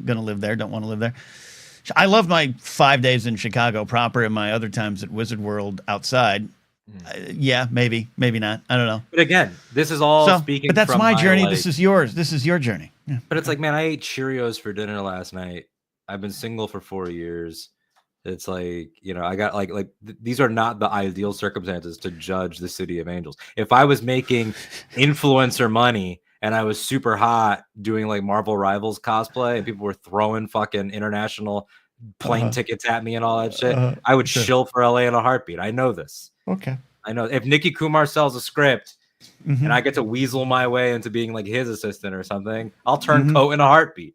gonna live there. Don't want to live there. I love my 5 days in Chicago proper and my other times at Wizard World outside. Yeah, maybe not. I don't know. But again, this is all speaking. But that's from my journey. Like, this is yours. This is your journey. Yeah. But it's like, man, I ate Cheerios for dinner last night. I've been single for 4 years. It's like, you know, I got these are not the ideal circumstances to judge the City of Angels. If I was making influencer money and I was super hot doing like Marvel Rivals cosplay and people were throwing fucking international plane tickets at me and all that shit, I would sure. shill for LA in a heartbeat. I know this. Okay. I know if Nikki Kumar sells a script Mhm. and I get to weasel my way into being like his assistant or something, I'll turn coat in a heartbeat.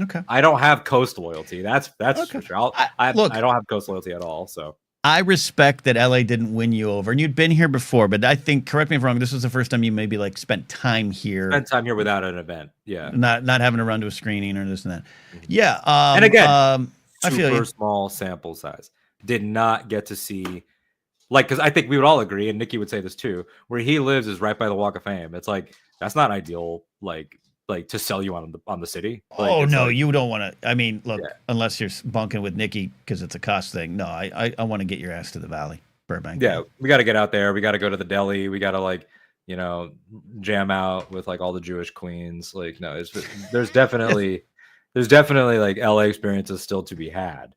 Okay. I don't have Coast loyalty. That's Okay. for sure. I Look, don't have Coast loyalty at all. So I respect that LA didn't win you over, and you'd been here before, but I think, correct me if I'm wrong, this was the first time you maybe like spent time here, spend time here without an event. Yeah, not having to run to a screening or this and that. Mhm. Yeah. And again, I feel super you. small sample size. Did not get to see, like, because I think we would all agree, and Nikki would say this too, where he lives is right by the Walk of Fame. It's like that's not ideal, like to sell you on the city. Like, Oh it's no, like, you don't want to. I mean, look, Yeah. unless you're bunking with Nikki because it's a cost thing. No, I want to get your ass to the Valley, Burbank. Yeah, we got to get out there. We got to go to the deli. We got to like, you know, jam out with like all the Jewish queens. Like, no, there's definitely like LA experiences still to be had.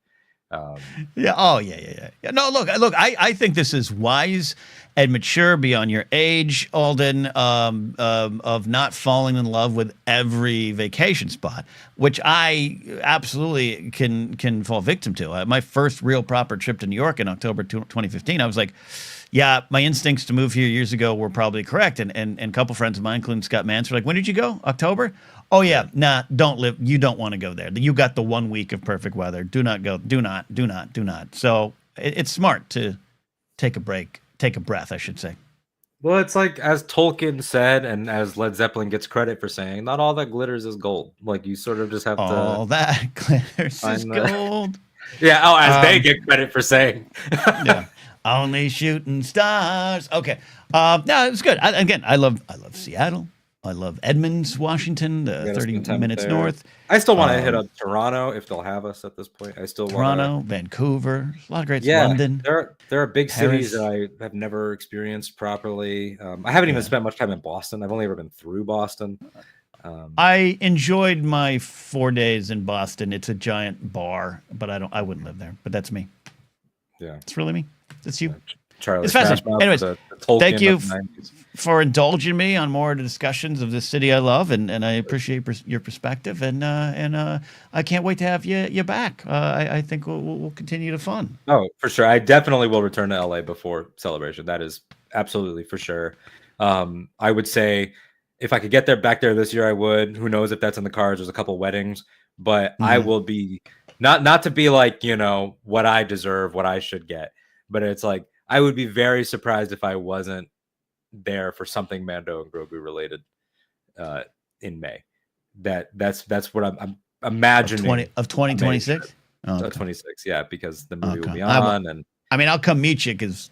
Yeah. Oh, yeah. No, look. I think this is wise and mature beyond your age, Alden, of not falling in love with every vacation spot, which I absolutely can fall victim to. My first real proper trip to New York in October 2015, I was like, yeah, my instincts to move here years ago were probably correct. And a couple friends of mine, including Scott Mance, were like, when did you go? October? Oh yeah, nah, don't live. You don't want to go there. You got the 1 week of perfect weather. Do not go. Do not. So it's smart to take a break, take a breath, I should say. Well, it's like as Tolkien said, and as Led Zeppelin gets credit for saying, not all that glitters is gold. Like you sort of just have All that glitters is gold. Yeah. Oh, as they get credit for saying. Yeah. Only shooting stars. Okay. No, it was good. I love Seattle. I love Edmonds, Washington, 30 minutes there. north. I still want to hit up Toronto if they'll have us at this point. I still Toronto, Vancouver, a lot of great London. There are big Paris. cities that I have never experienced properly. I haven't even spent much time in Boston. I've only ever been through Boston. I enjoyed my 4 days in Boston. It's a giant bar, but I wouldn't live there. But that's me. Yeah, it's really me. It's you. Charlie. It's fascinating. Anyways, thank you for indulging me on more discussions of this city I love, and I appreciate your perspective, and I can't wait to have you back. I think we'll continue to fun. Oh, for sure. I definitely will return to LA before Celebration. That is absolutely for sure. I would say if I could get back there this year, I would. Who knows if that's in the cards? There's a couple weddings, but I will be not to be like, you know, what I deserve, what I should get, but it's like I would be very surprised if I wasn't there for something Mando and Grogu related in May. That's what I'm imagining of 2026. Oh, okay. 26, yeah, because the movie will be on, and I mean, I'll come meet you because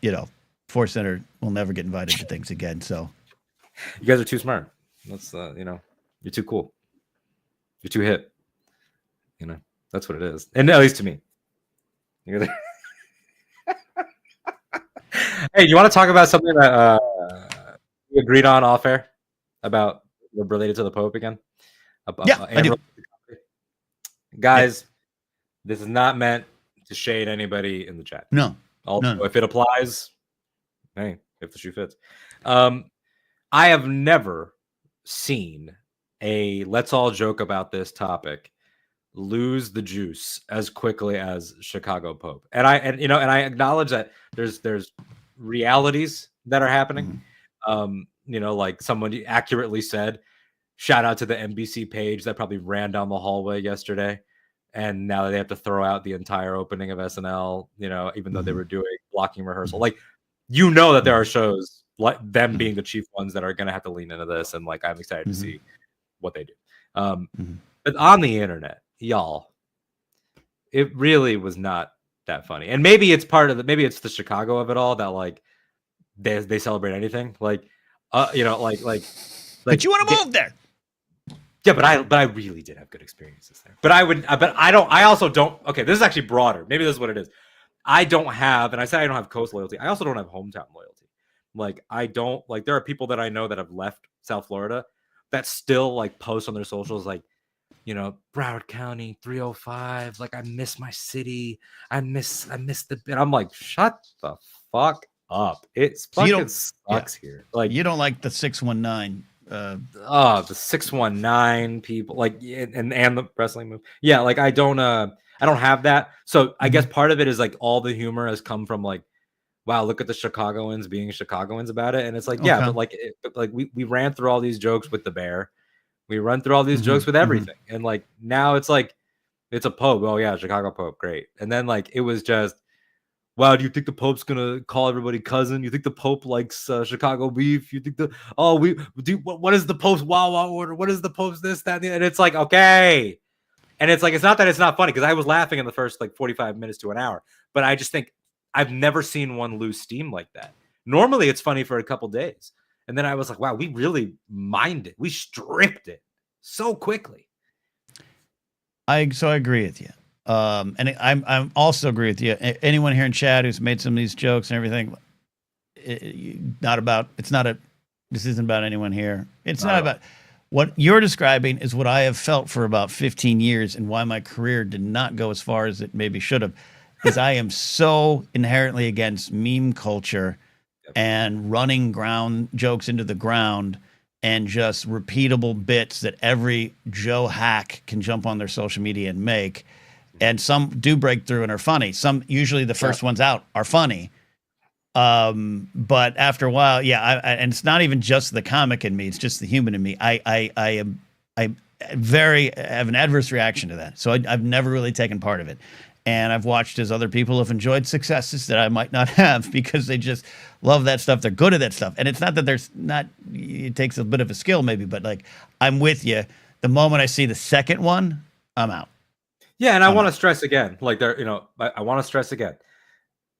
Force Center will never get invited to things again. So you guys are too smart. That's you're too cool. You're too hip. That's what it is, and at least to me. Hey, you want to talk about something that we agreed on off air about related to the Pope again? I do. Guys, this is not meant to shade anybody in the chat. No. Also, if it applies, hey, if the shoe fits. I have never seen a let's all joke about this topic lose the juice as quickly as Chicago Pope. And I acknowledge that there's realities that are happening. Like someone accurately said, shout out to the NBC page that probably ran down the hallway yesterday. And now they have to throw out the entire opening of SNL, even though they were doing blocking rehearsal. Like, that there are shows like them being the chief ones that are going to have to lean into this. And like, I'm excited to see what they do. But on the internet, y'all, it really was not that funny. And maybe it's maybe it's the Chicago of it all that like they celebrate anything. Like, but you want to move there. Yeah, but I really did have good experiences there. But I also don't. Okay, this is actually broader. Maybe this is what it is. I don't have, and I said I don't have coast loyalty. I also don't have hometown loyalty. Like there are people that I know that have left South Florida that still like post on their socials like, Broward County 305. Like, I miss my city. I miss the bit. I'm like, shut the fuck up. It's So fucking sucks here. Like, you don't like the 619. the 619 people, like, and the wrestling move. Yeah, like I don't have that. So I guess part of it is like all the humor has come from like, wow, look at the Chicagoans being Chicagoans about it. And it's like, yeah, but like we ran through all these jokes with the bear. We run through all these jokes with everything. And like now it's like it's a Pope. Oh yeah, Chicago Pope, great. And then like it was just, wow, do you think the Pope's gonna call everybody cousin? You think the Pope likes Chicago beef? You think what is the Pope's Wawa order? What is the Pope's this, that, and it's like, okay. And it's like, it's not that it's not funny, because I was laughing in the first like 45 minutes to an hour, but I just think I've never seen one lose steam like that. Normally it's funny for a couple days. And then I was like, wow, we really mined it. We stripped it so quickly. So I agree with you. And I'm also agree with you. Anyone here in chat who's made some of these jokes and everything, this isn't about anyone here. It's not about what you're describing is what I have felt for about 15 years, and why my career did not go as far as it maybe should have, is I am so inherently against meme culture and running ground jokes into the ground and just repeatable bits that every Joe hack can jump on their social media and make. And some do break through and are funny. Some, usually the first ones out, are funny. But after a while, and it's not even just the comic in me; it's just the human in me. I have an adverse reaction to that. So I've never really taken part of it, and I've watched as other people have enjoyed successes that I might not have, because they just love that stuff. They're good at that stuff, and it's not that there's not. It takes a bit of a skill, maybe, but like, I'm with you. The moment I see the second one, I'm out. Yeah, and I want to stress again, like I want to stress again,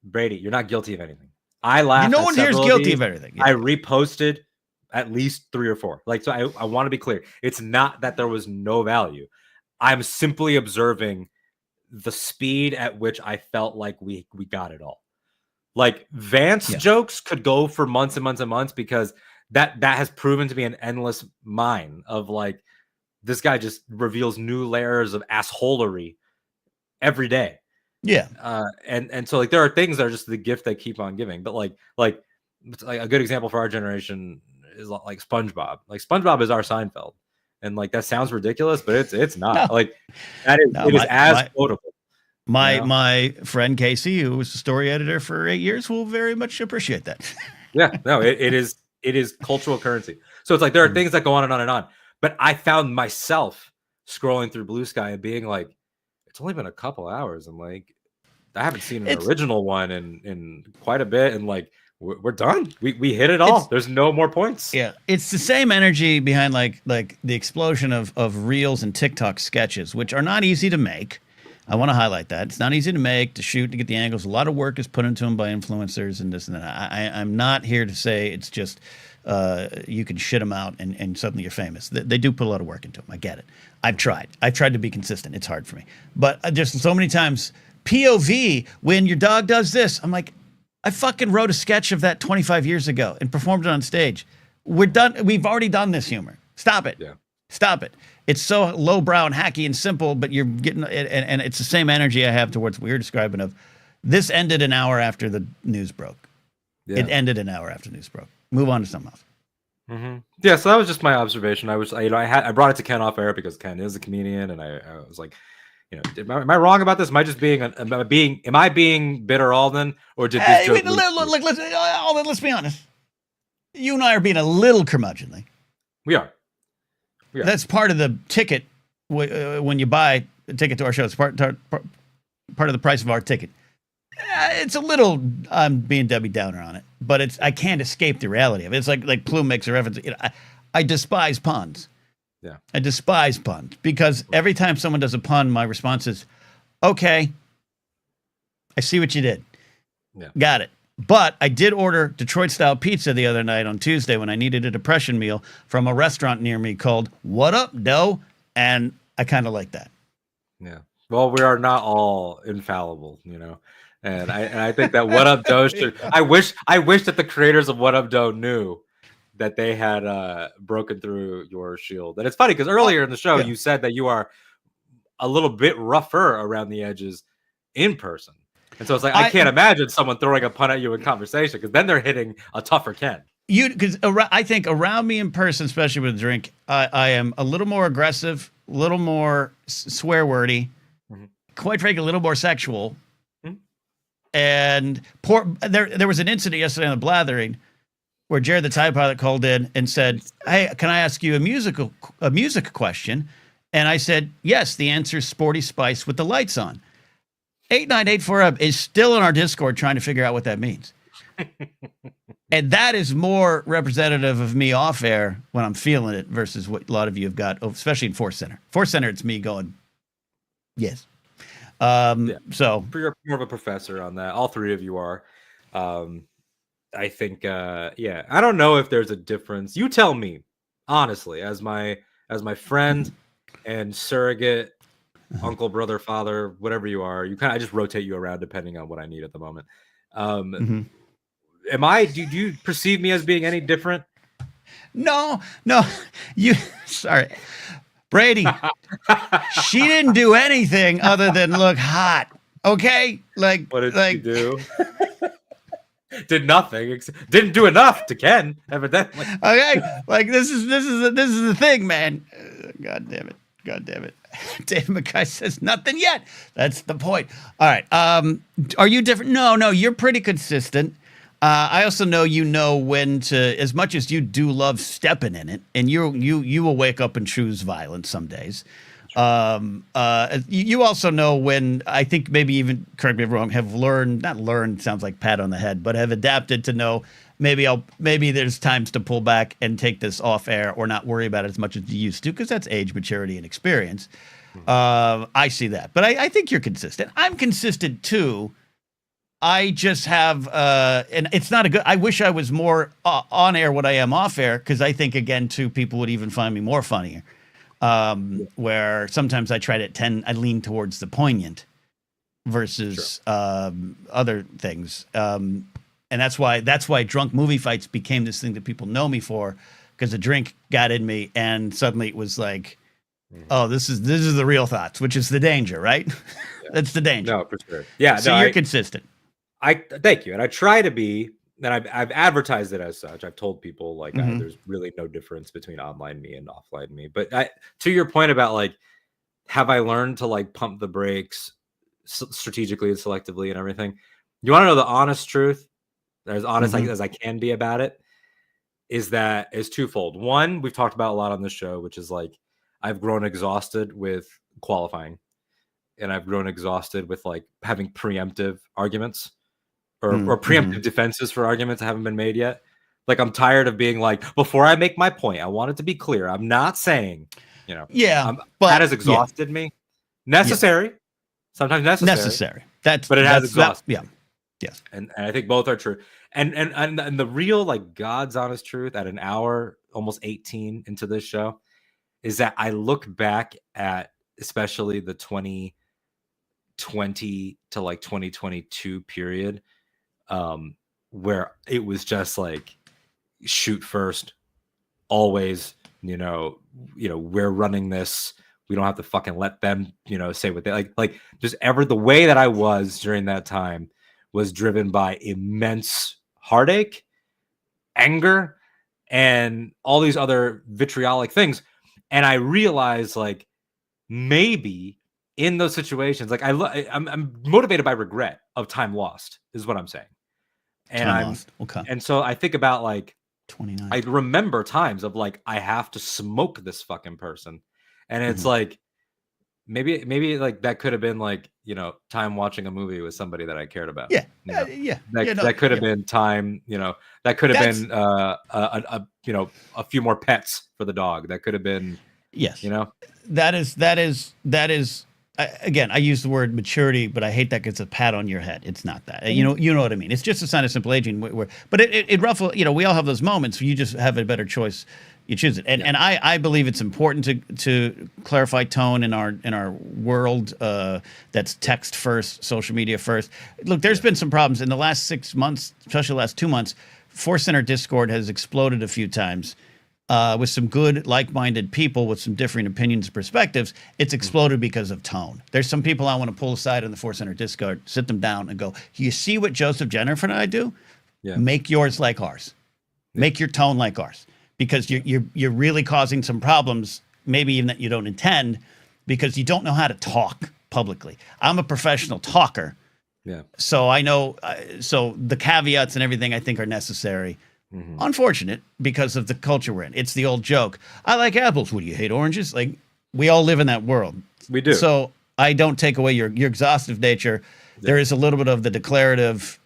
Brady, you're not guilty of anything. I laughed. No one here is guilty of anything. Yeah. I reposted at least 3 or 4. Like, so I want to be clear. It's not that there was no value. I'm simply observing the speed at which I felt like we got it all. Like, Vance jokes could go for months and months and months, because that has proven to be an endless mine of like, this guy just reveals new layers of assholery every day. Yeah. And so like, there are things that are just the gift they keep on giving. But like a good example for our generation is like SpongeBob. Like, SpongeBob is our Seinfeld. And like, that sounds ridiculous, but it's not. No. Like, that is it is as quotable. My friend Casey, who was the story editor for 8 years, will very much appreciate that. Yeah, no, it is cultural currency. So it's like, there are things that go on and on and on. But I found myself scrolling through Blue Sky and being like, it's only been a couple hours. I'm like, I haven't seen an original one in quite a bit. And like, we're done. We hit it all. There's no more points. Yeah. It's the same energy behind like the explosion of reels and TikTok sketches, which are not easy to make. I want to highlight that. It's not easy to make, to shoot, to get the angles. A lot of work is put into them by influencers and this and that. I'm not here to say it's just you can shit them out and suddenly you're famous. They do put a lot of work into them. I get it. I've tried to be consistent. It's hard for me. But just so many times, POV, when your dog does this, I'm like, I fucking wrote a sketch of that 25 years ago and performed it on stage. We're done. We've already done this humor. Stop it. Yeah. Stop it. It's so lowbrow and hacky and simple, but you're getting it, and it's the same energy I have towards what you're describing of this ended an hour after the news broke. Yeah. It ended an hour after the news broke. Move on to something else. Mm-hmm. Yeah, so that was just my observation. I brought it to Ken off air because Ken is a comedian, and I was like, am I wrong about this? Am I just am I being bitter, Alden, or did this joke? Alden, let's be honest. You and I are being a little curmudgeonly. We are. That's part of the ticket when you buy a ticket to our show. It's part of the price of our ticket. It's a little, I'm being Debbie Downer on it, but I can't escape the reality of it. It's like Plume makes a reference. I despise puns. Yeah. I despise puns because every time someone does a pun, my response is, okay, I see what you did. Yeah. Got it. But I did order Detroit-style pizza the other night on Tuesday when I needed a depression meal from a restaurant near me called What Up, Doe? And I kind of like that. Yeah. Well, we are not all infallible, And I think that What Up Doe should. I wish that the creators of What Up Doe knew that they had broken through your shield. And it's funny because earlier in the show, you said that you are a little bit rougher around the edges in person. And so it's like, I can't imagine someone throwing a pun at you in conversation because then they're hitting a tougher Ken. Because I think around me in person, especially with a drink, I am a little more aggressive, a little more swear wordy, quite frankly, a little more sexual. And there was an incident yesterday on the Blathering where Jared the Tide Pilot called in and said, "Hey, can I ask you a music question?" And I said, "Yes." The answer is Sporty Spice with the lights on. 8984 is still in our Discord trying to figure out what that means. And that is more representative of me off air when I'm feeling it versus what a lot of you have got, especially in Force Center. Force Center, it's me going, yes. So you're more of a professor on that. All three of you are. I think, I don't know if there's a difference. You tell me, honestly, as my friend and surrogate uncle, brother, father, whatever you are. I just rotate you around depending on what I need at the moment. Do you perceive me as being any different? No, sorry, Brady. She didn't do anything other than look hot. Okay, like what did she do? Did nothing. Didn't do enough to Ken, evidently. Okay, like this is the thing, man. God damn it. Dave McKay says nothing yet. That's the point. All right. Are you different? No, you're pretty consistent. I also know when to, as much as you do love stepping in it, and you will wake up and choose violence some days. You also know when, I think maybe even, correct me if I'm wrong, have not learned sounds like pat on the head, but have adapted to know maybe there's times to pull back and take this off air or not worry about it as much as you used to, because that's age, maturity, and experience. I see that, but I think you're consistent. I'm consistent too. I just have, and it's not I wish I was more on air what I am off air, because I think, again, too, people would even find me more funnier. Where sometimes I try I lean towards the poignant versus other things. And that's why drunk movie fights became this thing that people know me for, because a drink got in me and suddenly it was like, oh, this is the real thoughts, which is the danger, right? That's the danger. No, for sure. Yeah. So you're consistent. Thank you. And I try to be, and I've advertised it as such. I've told people there's really no difference between online me and offline me. But to your point about have I learned to pump the brakes strategically and selectively and everything? You want to know the honest truth, as honest as I can be about it, is twofold. One, we've talked about a lot on this show, which is I've grown exhausted with qualifying, and I've grown exhausted with having preemptive arguments. Or preemptive defenses for arguments that haven't been made yet. I'm tired of being before I make my point, I want it to be clear. I'm not saying, but that has exhausted me. Necessary, sometimes necessary. But it has exhausted. Yeah, yes. And I think both are true. And the real God's honest truth at an hour, almost 18 into this show, is that I look back at especially the 2020 to 2022 period. Where it was just shoot first, always, we're running this. We don't have to fucking let them, say what they just the way that I was during that time was driven by immense heartache, anger, and all these other vitriolic things. And I realized maybe in those situations, I'm motivated by regret of time lost, is what I'm saying. And and so I think about 29. I remember times of I have to smoke this fucking person, and it's maybe that could have been time watching a movie with somebody that I cared about. That could have been time. That could have been a few more pets for the dog. That could have been that is. Again, I use the word maturity, but I hate that it's a pat on your head. It's not that. You know what I mean. It's just a sign of simple aging. But it ruffle. We all have those moments. You just have a better choice. You choose it. And I believe it's important to clarify tone in our world that's text first, social media first. Look, there's been some problems in the last 6 months, especially the last 2 months. Force Center Discord has exploded a few times with some good, like-minded people with some differing opinions and perspectives. It's exploded because of tone. There's some people I want to pull aside in the Force Center Discord, sit them down, and go, "You see what Joseph, Jennifer, and I do? Yeah. Make yours like ours. Make your tone like ours, because you're really causing some problems, maybe even that you don't intend, because you don't know how to talk publicly. I'm a professional talker." Yeah. So I know, so the caveats and everything I think are necessary. Unfortunate because of the culture we're in. It's the old joke. I like apples. What do you hate oranges? Like, we all live in that world. We do. So I don't take away your exhaustive nature. Yeah. There is a little bit of the declarative,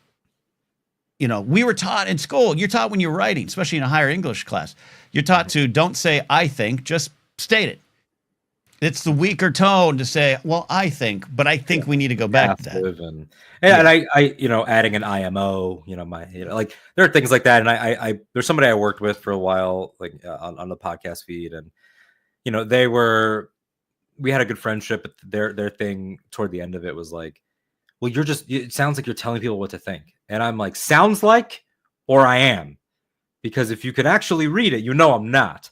we were taught in school. You're taught when you're writing, especially in a higher English class, you're taught to don't say I think, just state it. It's the weaker tone to say, well, I think, but I think we need to go back to that. And I adding an IMO, like there are things like that. And I there's somebody I worked with for a while, like on the podcast feed, and we had a good friendship. But their thing toward the end of it was like, well, it sounds like you're telling people what to think, and I'm like, sounds like, or I am, because if you could actually read it, I'm not,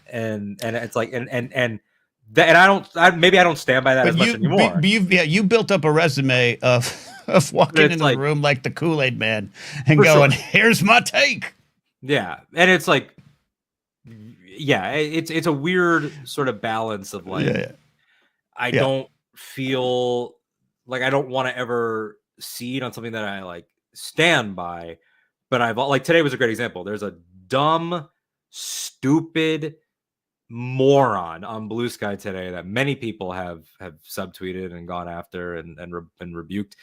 and it's like and maybe I don't stand by that as much anymore. But you built up a resume of walking into the room like the Kool-Aid man and going, "Here's my take." Yeah, and it's like, it's a weird sort of balance of like, I don't feel like I don't want to ever cede on something that I like stand by, but like today was a great example. There's a dumb, stupid moron on Blue Sky today that many people have subtweeted and gone after and rebuked,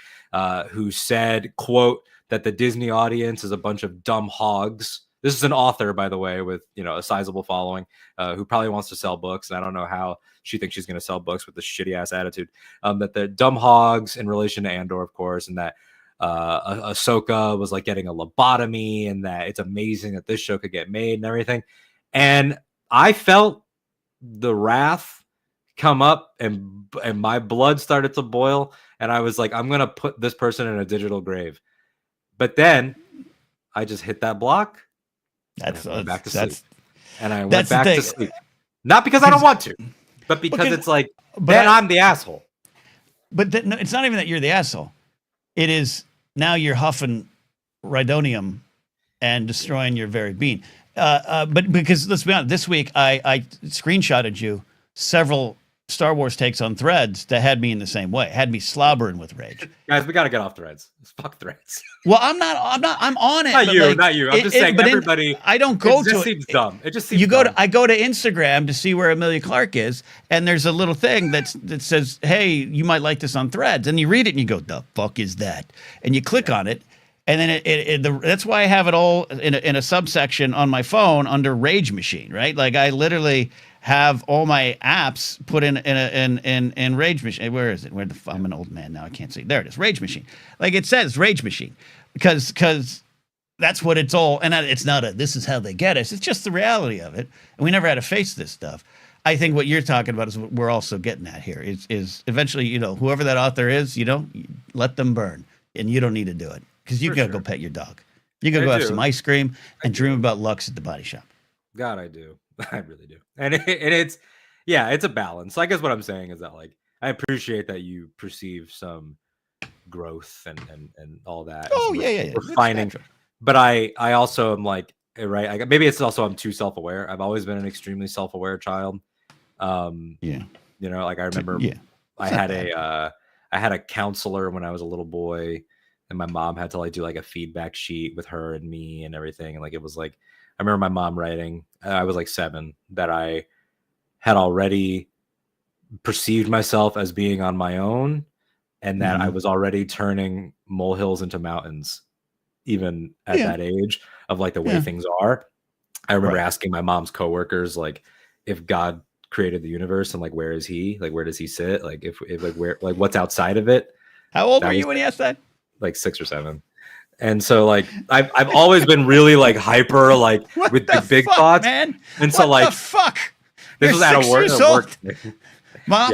who said, quote, that the Disney audience is a bunch of dumb hogs. This is an author, by the way, with a sizable following, who probably wants to sell books, and I don't know how she thinks she's going to sell books with this shitty ass attitude. That they're dumb hogs in relation to Andor, of course, and that Ahsoka was like getting a lobotomy, and that it's amazing that this show could get made and everything. And I felt the wrath come up, and my blood started to boil, and I was like, I'm gonna put this person in a digital grave. But then I just hit that block. And I went back to sleep. Not because I don't want to, but because it's like, I'm the asshole. But no, it's not even that you're the asshole. It is now you're huffing rhydonium and destroying your very being. But because let's be honest, this week I screenshotted you several Star Wars takes on Threads that had me in the same way, had me slobbering with rage. Guys, we got to get off Threads. Fuck Threads. Well, I'm on it. Not you. I'm just saying everybody. I don't go to it. It just seems dumb. It just seems I go to Instagram to see where Amelia Clark is, and there's a little thing that says, hey, you might like this on Threads. And you read it and you go, the fuck is that? And you click on it. And then that's why I have it all in a subsection on my phone under Rage Machine, right? Like I literally have all my apps put in Rage Machine. Where is it? I'm an old man now. I can't see. There it is. Rage Machine. Like it says Rage Machine because that's what it's all. And it's not this is how they get us. It's just the reality of it. And we never had to face this stuff. I think what you're talking about is what we're also getting at here is eventually, whoever that author is, let them burn, and you don't need to do it. Because you gotta go pet your dog. You gotta go have some ice cream and dream about Lux at the body shop. God, I do. I really do. And it's a balance. So I guess what I'm saying is that like I appreciate that you perceive some growth and all that. Oh yeah. Refining. But I also am like, right. Maybe it's also I'm too self-aware. I've always been an extremely self-aware child. Like I remember I had a counselor when I was a little boy. And my mom had to like do like a feedback sheet with her and me and everything. And like, it was like, I remember my mom writing, I was like 7, that I had already perceived myself as being on my own. And that I was already turning molehills into mountains, even at that age of like the way things are. I remember asking my mom's coworkers, like if God created the universe and like, where is he? Like, where does he sit? Like if like, where, like what's outside of it? How old were you when you asked that? Like 6 or 7. And so like I've always been really like hyper like with the big thoughts, man. And so what like the fuck? This was at a work. Mom,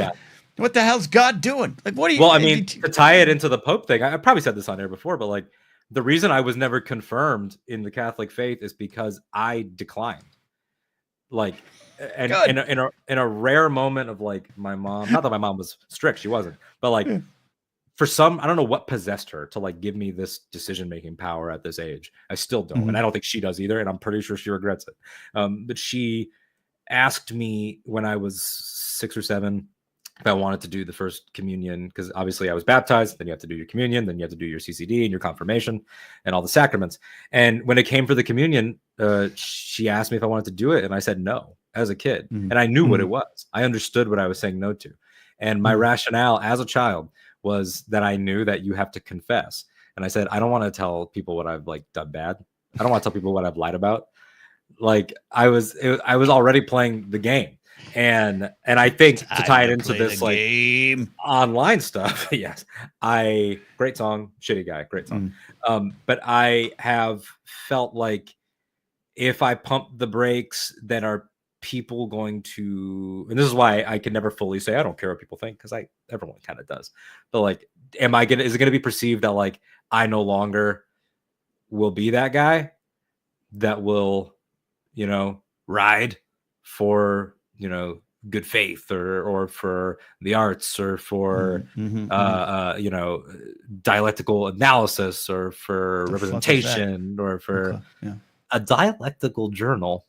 what the hell's God doing? Like what are you? Well, I mean, to tie it into the Pope thing, I probably said this on air before, but like the reason I was never confirmed in the Catholic faith is because I declined. Like, and in a rare moment of like my mom, not that my mom was strict, she wasn't, but like for some, I don't know what possessed her to like give me this decision-making power at this age. I still don't. And I don't think she does either. And I'm pretty sure she regrets it. But she asked me when I was 6 or 7 if I wanted to do the first communion, because obviously I was baptized, then you have to do your communion, then you have to do your CCD and your confirmation and all the sacraments. And when it came for the communion, she asked me if I wanted to do it. And I said no as a kid. And I knew what it was. I understood what I was saying no to. And my rationale as a child was that I knew that you have to confess. And I said, I don't want to tell people what I've like done bad. I don't want to tell people what I've lied about. Like I was already playing the game. And I think to tie it into this like online stuff, yes, great song, shitty guy, great song. But I have felt like if I pump the brakes, then are people going to, and this is why I can never fully say I don't care what people think, because everyone kind of does. But like, is it gonna be perceived that like I no longer will be that guy that will, ride for good faith or for the arts or for dialectical analysis or for representation or for a dialectical journal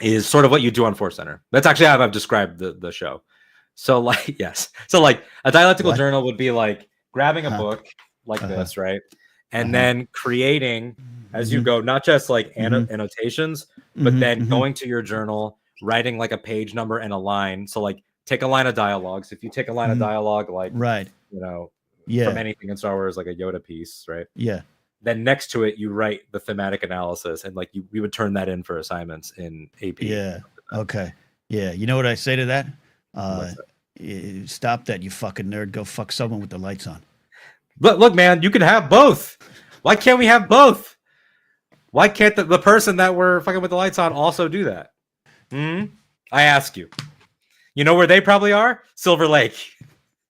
is sort of what you do on Force Center. That's actually how I've described the show. So like, yes. So like a dialectical journal would be like grabbing a book like this, right? And then creating as you go, not just like annotations, but then going to your journal, writing like a page number and a line. So like take a line of dialogue. So if you take a line of dialogue, like, from anything in Star Wars, like a Yoda piece, right? Yeah. Then next to it, you write the thematic analysis, and like we would turn that in for assignments in AP. Yeah. Okay. Yeah. You know what I say to that? Stop that, you fucking nerd. Go fuck someone with the lights on. Look, man, you can have both. Why can't we have both? Why can't the person that we're fucking with the lights on also do that? I ask you. You know where they probably are? Silver Lake.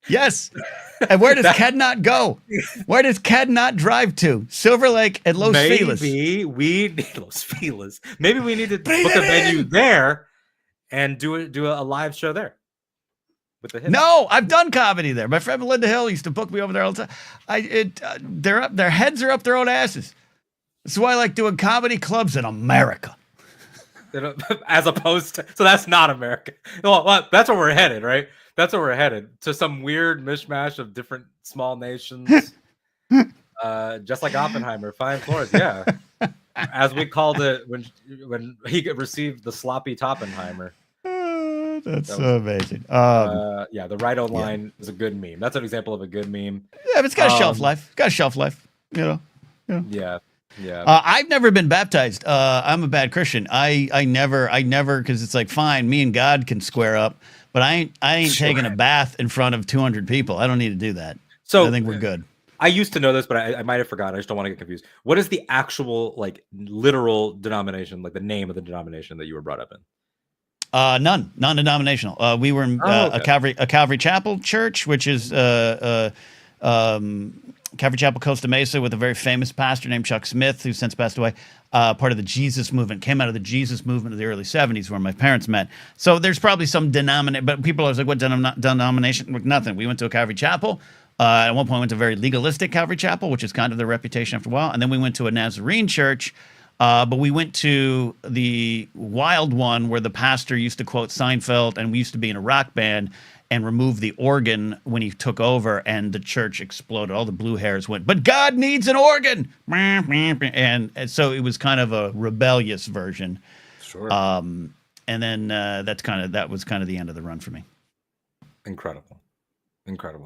Yes. And where does Ken not go? Where does Ken not drive to? Silver Lake and Los Feliz. Maybe we need Los Feliz. Maybe we need to book a venue there and do a live show there. With the no, I've done comedy there. My friend Melinda Hill used to book me over there all the time. Their heads are up their own asses. That's why I like doing comedy clubs in America. As opposed to, so that's not America. Well, that's where we're headed, right? That's where we're headed, to some weird mishmash of different small nations, just like Oppenheimer, flying floors. Yeah, as we called it when he received the sloppy Toppenheimer. That's so amazing. Yeah, the right line is a good meme. That's an example of a good meme. Yeah, but it's got a shelf life. It's got a shelf life. Yeah. Yeah. I've never been baptized. I'm a bad Christian. I never, because it's like, fine, me and God can square up, but I ain't taking a bath in front of 200 people. I don't need to do that. So I think we're good. I used to know this, but I might have forgotten. I just don't want to get confused. What is the actual, like, literal denomination, like the name of the denomination that you were brought up in? None, non-denominational. We were in a Calvary Chapel church, which is Calvary Chapel, Costa Mesa, with a very famous pastor named Chuck Smith, who's since passed away. Part of the Jesus movement, came out of the Jesus movement of the early 70s, where my parents met. So there's probably some denomination, but people are like, what denomination? Nothing. We went to a Calvary Chapel. At one point, we went to a very legalistic Calvary Chapel, which is kind of their reputation after a while. And then we went to a Nazarene church. But we went to the wild one where the pastor used to quote Seinfeld, and we used to be in a rock band, and remove the organ when he took over, and the church exploded. All the blue hairs went, but God needs an organ. And so it was kind of a rebellious version. Sure. And then that was kind of the end of the run for me. Incredible.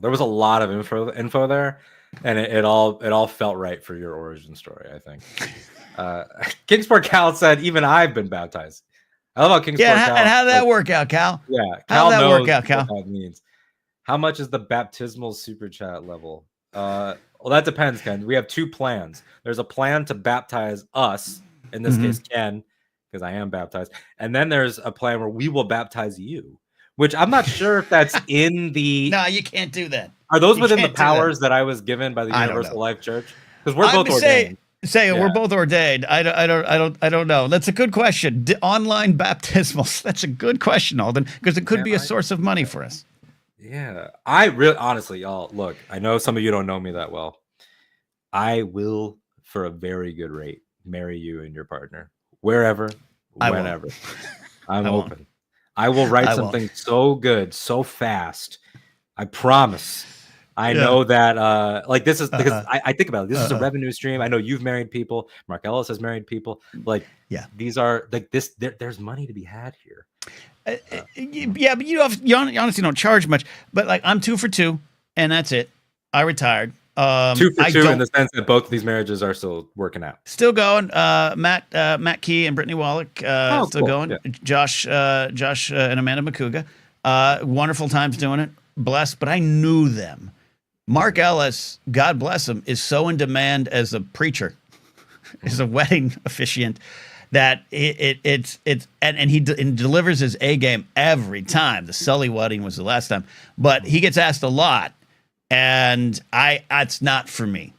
There was a lot of info there, and it all felt right for your origin story, I think. Kingsport Cal said, even I've been baptized. I love how Kingsport Cal. And how did that work out, Cal? Yeah, Cal, how did that work out, Cal? What that means. How much is the baptismal super chat level? Well, that depends, Ken. We have two plans. There's a plan to baptize us, in this case, Ken, because I am baptized. And then there's a plan where we will baptize you, which I'm not sure if that's in the... No, you can't do that. Are those within the powers that I was given by the Universal Life Church? Because we're both ordained. We're both ordained. I don't know. That's a good question. Online baptismals. That's a good question, Alden, because it could be a source of money for us. Yeah, I really, honestly, y'all, look, I know some of you don't know me that well. I will, for a very good rate, marry you and your partner wherever, whenever. I'm open. I will write something so good, so fast. I promise. I know that, like, this is because I think about it. This is a revenue stream. I know you've married people. Mark Ellis has married people. Like, these are like this. There's money to be had here. Yeah, but you honestly don't charge much. But like, I'm 2 for 2, and that's it. I retired. 2 for 2 in the sense that both of these marriages are still working out. Still going. Matt Key and Brittany Wallach still going. Yeah. Josh and Amanda McCouga. Wonderful times doing it. Blessed. But I knew them. Mark Ellis, God bless him, is so in demand as a preacher, as a wedding officiant, that he delivers his A game every time. The Sully wedding was the last time, but he gets asked a lot, and it's not for me.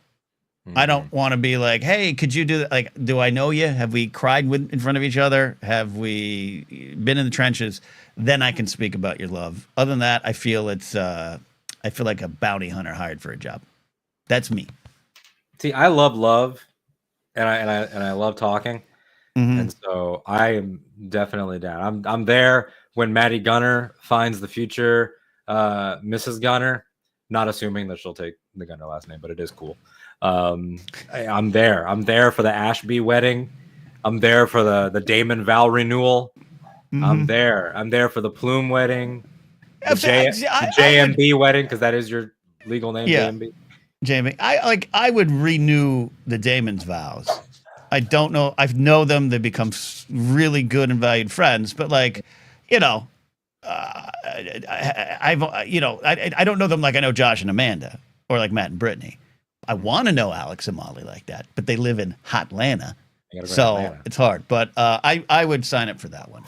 I don't want to be like, hey, could you do that? Like, do I know you? Have we cried in front of each other? Have we been in the trenches? Then I can speak about your love. Other than that, I feel like a bounty hunter hired for a job. That's me. See, I love, and I love talking. And so I am definitely down. I'm there when Maddie Gunner finds the future Mrs. Gunner, not assuming that she'll take the Gunner last name, but it is cool. I'm there. I'm there for the Ashby wedding. I'm there for the Damon Val renewal. I'm there. I'm there for the Plume wedding. The JMB wedding, because that is your legal name, JMB. JMB. I would renew the Damon's vows. I don't know. I know them. They become really good and valued friends. But like, I don't know them like I know Josh and Amanda or like Matt and Brittany. I want to know Alex and Molly like that, but they live in Hotlanta, so it's hard. But I would sign up for that one.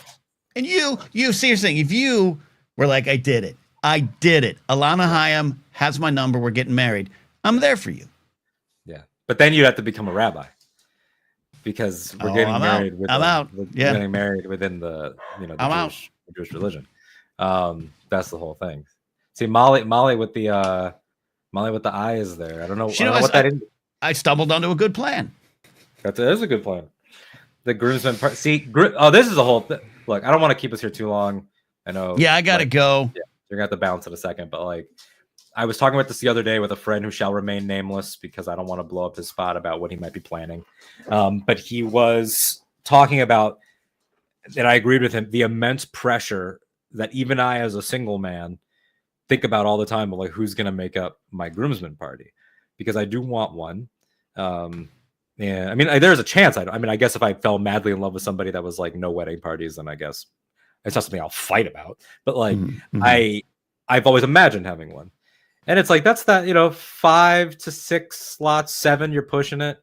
And you see, you're saying if you were like, I did it. Alana Hayam has my number. We're getting married. I'm there for you. Yeah, but then you'd have to become a rabbi. Because we're getting married. Getting married within the Jewish religion. That's the whole thing. See, Molly with the eyes there. I don't know what that is. I stumbled onto a good plan. That is a good plan. The groomsmen part. See, this is a whole thing. Look, I don't want to keep us here too long. I know. Yeah, I gotta go. Yeah, you're gonna have to bounce in a second, but like, I was talking about this the other day with a friend who shall remain nameless because I don't want to blow up his spot about what he might be planning. But he was talking about, and I agreed with him, the immense pressure that even I, as a single man, think about all the time of like, who's going to make up my groomsmen party? Because I do want one. And I mean, there's a chance. I guess if I fell madly in love with somebody that was like no wedding parties, then I guess it's not something I'll fight about. But like, I've always imagined having one. And it's like, that's that, 5 to 6 slots, 7, you're pushing it.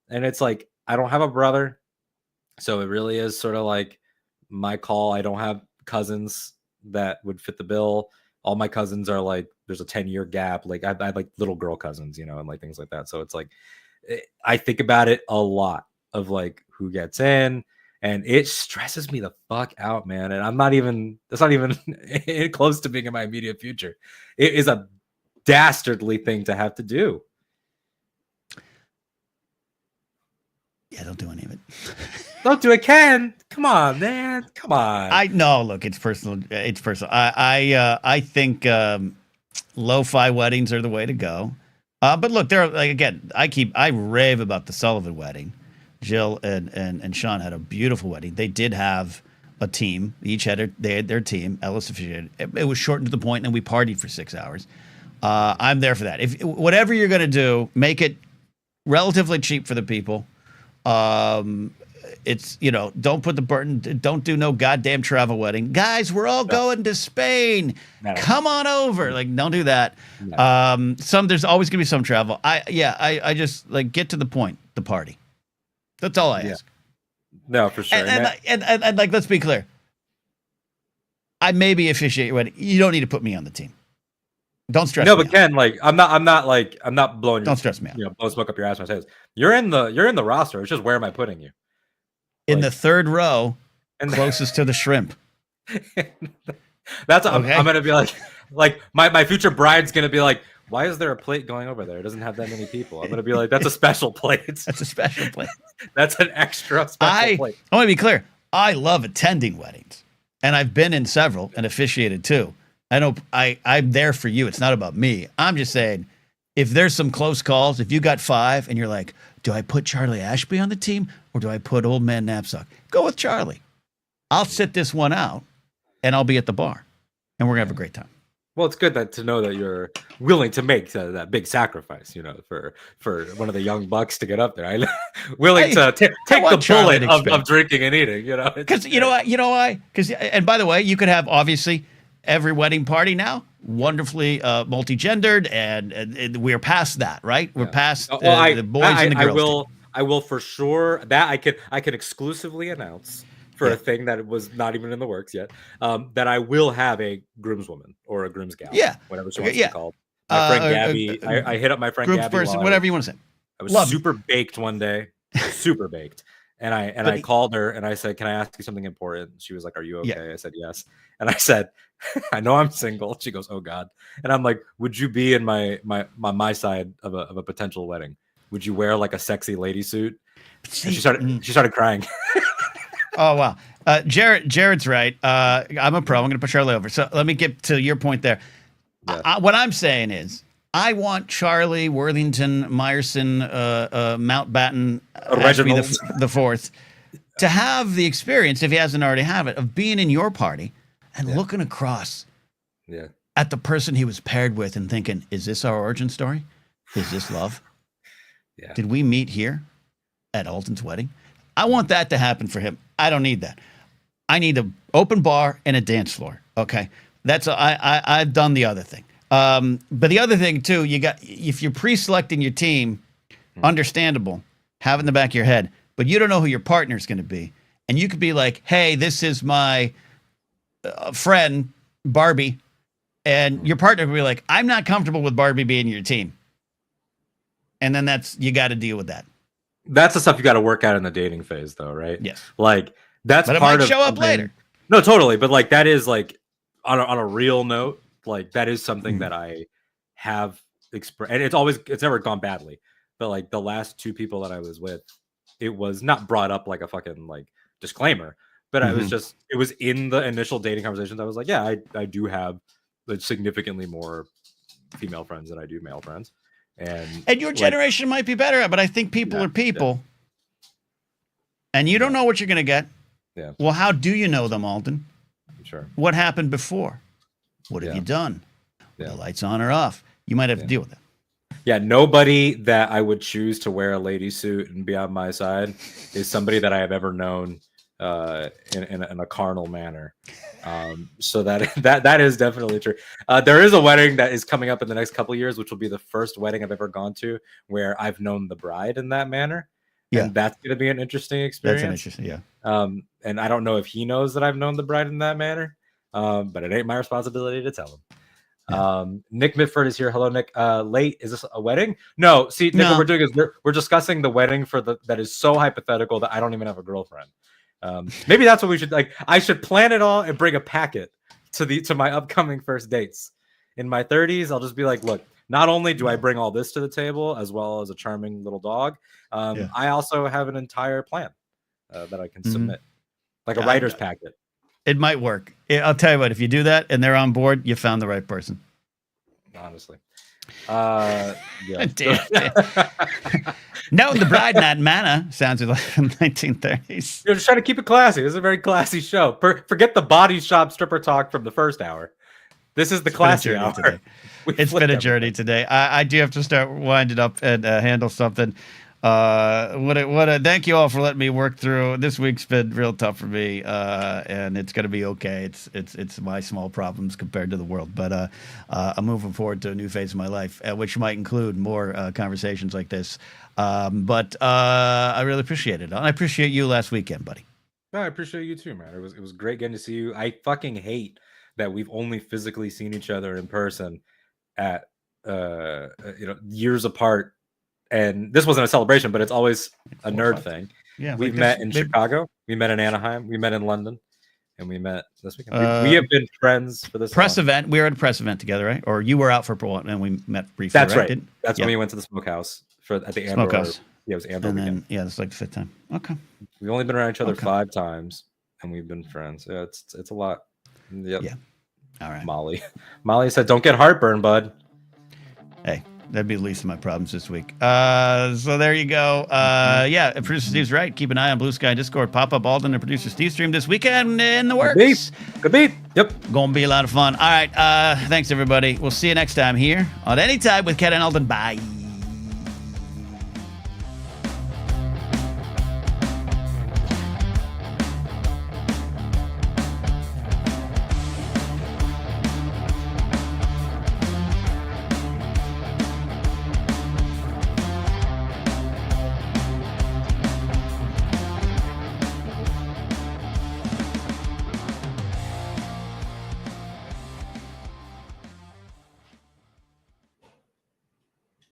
And it's like, I don't have a brother. So it really is sort of like my call. I don't have cousins that would fit the bill. All my cousins are like, there's a 10-year gap. Like I have like little girl cousins, and like things like that. So it's like, I think about it a lot of like who gets in, and it stresses me the fuck out, man. And that's not even close to being in my immediate future. It is a dastardly thing to have to do. Yeah, don't do any of it. Don't do it, Ken. Come on, man. Come on. Look, it's personal. It's personal. I think lo-fi weddings are the way to go. But look, there. Like again, I rave about the Sullivan wedding. Jill and Sean had a beautiful wedding. They did have a team. Each had their team. Ellis officiated. It was shortened to the point, and we partied for 6 hours. I'm there for that. If whatever you're going to do, make it relatively cheap for the people. It's don't put the burden. Don't do no goddamn travel wedding, guys. We're all going to Spain. No. Come on over. Like, don't do that. No. There's always gonna be some travel. I just like get to the point. The party. That's all I ask. No, for sure. And like, let's be clear. I maybe officiate your wedding. You don't need to put me on the team. Don't stress No, me but out. Ken, like I'm not blowing. Don't stress me out. Blowing smoke up your ass when I say this. You're in the roster. It's just where am I putting you? In Like, the third row, and closest to the shrimp. that's Okay. I'm gonna be like my future bride's gonna be like, why is there a plate going over there? It doesn't have that many people. I'm gonna be like, that's a special plate. That's a special plate. That's an extra special plate. I want to be clear. I love attending weddings, and I've been in several and officiated too. I know I'm there for you. It's not about me. I'm just saying, if there's some close calls, if you got 5 and you're like, do I put Charlie Ashby on the team or do I put Old Man Knapsack? Go with Charlie. I'll sit this one out, and I'll be at the bar, and we're gonna have a great time. Well, it's good to know that you're willing to make that big sacrifice, for one of the young bucks to get up there. Willing to take the bullet of drinking and eating, Because you know why? Because, and by the way, you could have obviously every wedding party now wonderfully multi-gendered, and we're past that, right? We're past the boys and the girls. I will for sure. That I can exclusively announce for a thing that was not even in the works yet, that I will have a groomswoman or a groomsgal. Yeah. Whatever she wants to be called. My friend Gabby, I hit up my friend Gabby. Person, whatever you want to say. I was super baked one day, super baked. And I called her and I said, can I ask you something important? She was like, are you okay? Yeah. I said, yes. And I said, I know I'm single. She goes, oh God. And I'm like, would you be in my side of a potential wedding? Would you wear like a sexy lady suit? And she started crying. Oh, wow. Jared's right. I'm a pro. I'm going to put Charlie over. So let me get to your point there. Yeah. What I'm saying is, I want Charlie, Worthington, Meyerson, Mountbatten, Reginald the fourth, to have the experience, if he hasn't already have it, of being in your party and looking across at the person he was paired with and thinking, is this our origin story? Is this love? Yeah. Did we meet here at Alden's wedding? I want that to happen for him. I don't need that. I need an open bar and a dance floor. Okay, I've done the other thing. But the other thing too, if you're pre-selecting your team, understandable, have it in the back of your head, but you don't know who your partner's going to be, and you could be like, "Hey, this is my friend Barbie," and your partner could be like, "I'm not comfortable with Barbie being your team," and then you got to deal with that. That's the stuff you got to work out in the dating phase, though, right? Yes. Like that's but part it might of show up later. No, totally. But like that is like on a real note, like that is something that I have expressed, and it's never gone badly. But like the last 2 people that I was with, it was not brought up like a fucking like disclaimer, but I was just it was in the initial dating conversations. I was like, yeah, I do have significantly more female friends than I do male friends. And your generation might be better, but I think people are people. Yeah. And you don't know what you're going to get. Yeah. Well, how do you know them, Alden? Sure. What happened before? What have you done? Yeah. The lights on or off? You might have to deal with that. Yeah, nobody that I would choose to wear a lady suit and be on my side is somebody that I have ever known in a carnal manner. So that is definitely true. There is a wedding that is coming up in the next couple of years, which will be the first wedding I've ever gone to where I've known the bride in that manner. Yeah. And that's going to be an interesting experience. That's an interesting, yeah. And I don't know if he knows that I've known the bride in that manner, but it ain't my responsibility to tell him. Yeah. Nick Mitford is here. Hello, Nick. Late. Is this a wedding? No. See, Nick, what we're doing is we're discussing the wedding that is so hypothetical that I don't even have a girlfriend. Maybe that's what we should like. I should plan it all and bring a packet to my upcoming first dates. In my 30s, I'll just be like, look, not only do I bring all this to the table as well as a charming little dog, I also have an entire plan that I can submit, like a writer's packet. It might work. I'll tell you what, if you do that and they're on board, you found the right person. Honestly. No, the bride not manna sounds like from 1930s. You're just trying to keep it classy. This is a very classy show. Forget the body shop stripper talk from the first hour. This is the classy hour. Today. It's been a journey today. I do have to start winding up and handle something. Thank you all for letting me work through. This week's been real tough for me, and it's going to be okay. It's my small problems compared to the world, but I'm moving forward to a new phase of my life, which might include more conversations like this. But I really appreciate it. And I appreciate you last weekend, buddy. No, I appreciate you too, man. It was great getting to see you. I fucking hate that we've only physically seen each other in person at years apart, and this wasn't a celebration, but it's always a nerd thing. Yeah, We've met in Chicago, we met in Anaheim, we met in London, and we met this weekend. We have been friends for this press long. event. We were at a press event together, right? Or you were out for one, and we met briefly. That's right. Didn't? That's Yeah. when we went to the smokehouse at the Andor. Smokehouse. Yeah, it was Andor And weekend. then it's like the 5th time. Okay. We've only been around each other Okay. 5 times, and we've been friends. Yeah, it's a lot. Yep. Yeah. All right. Molly said, "Don't get heartburn, bud." Hey, that'd be the least of my problems this week. So there you go. Yeah, producer Steve's right. Keep an eye on Blue Sky Discord. Pop up Alden and producer Steve stream this weekend in the works. Good beat. Yep. Gonna be a lot of fun. All right. Thanks everybody. We'll see you next time here on Anytime with Ken and Alden. Bye.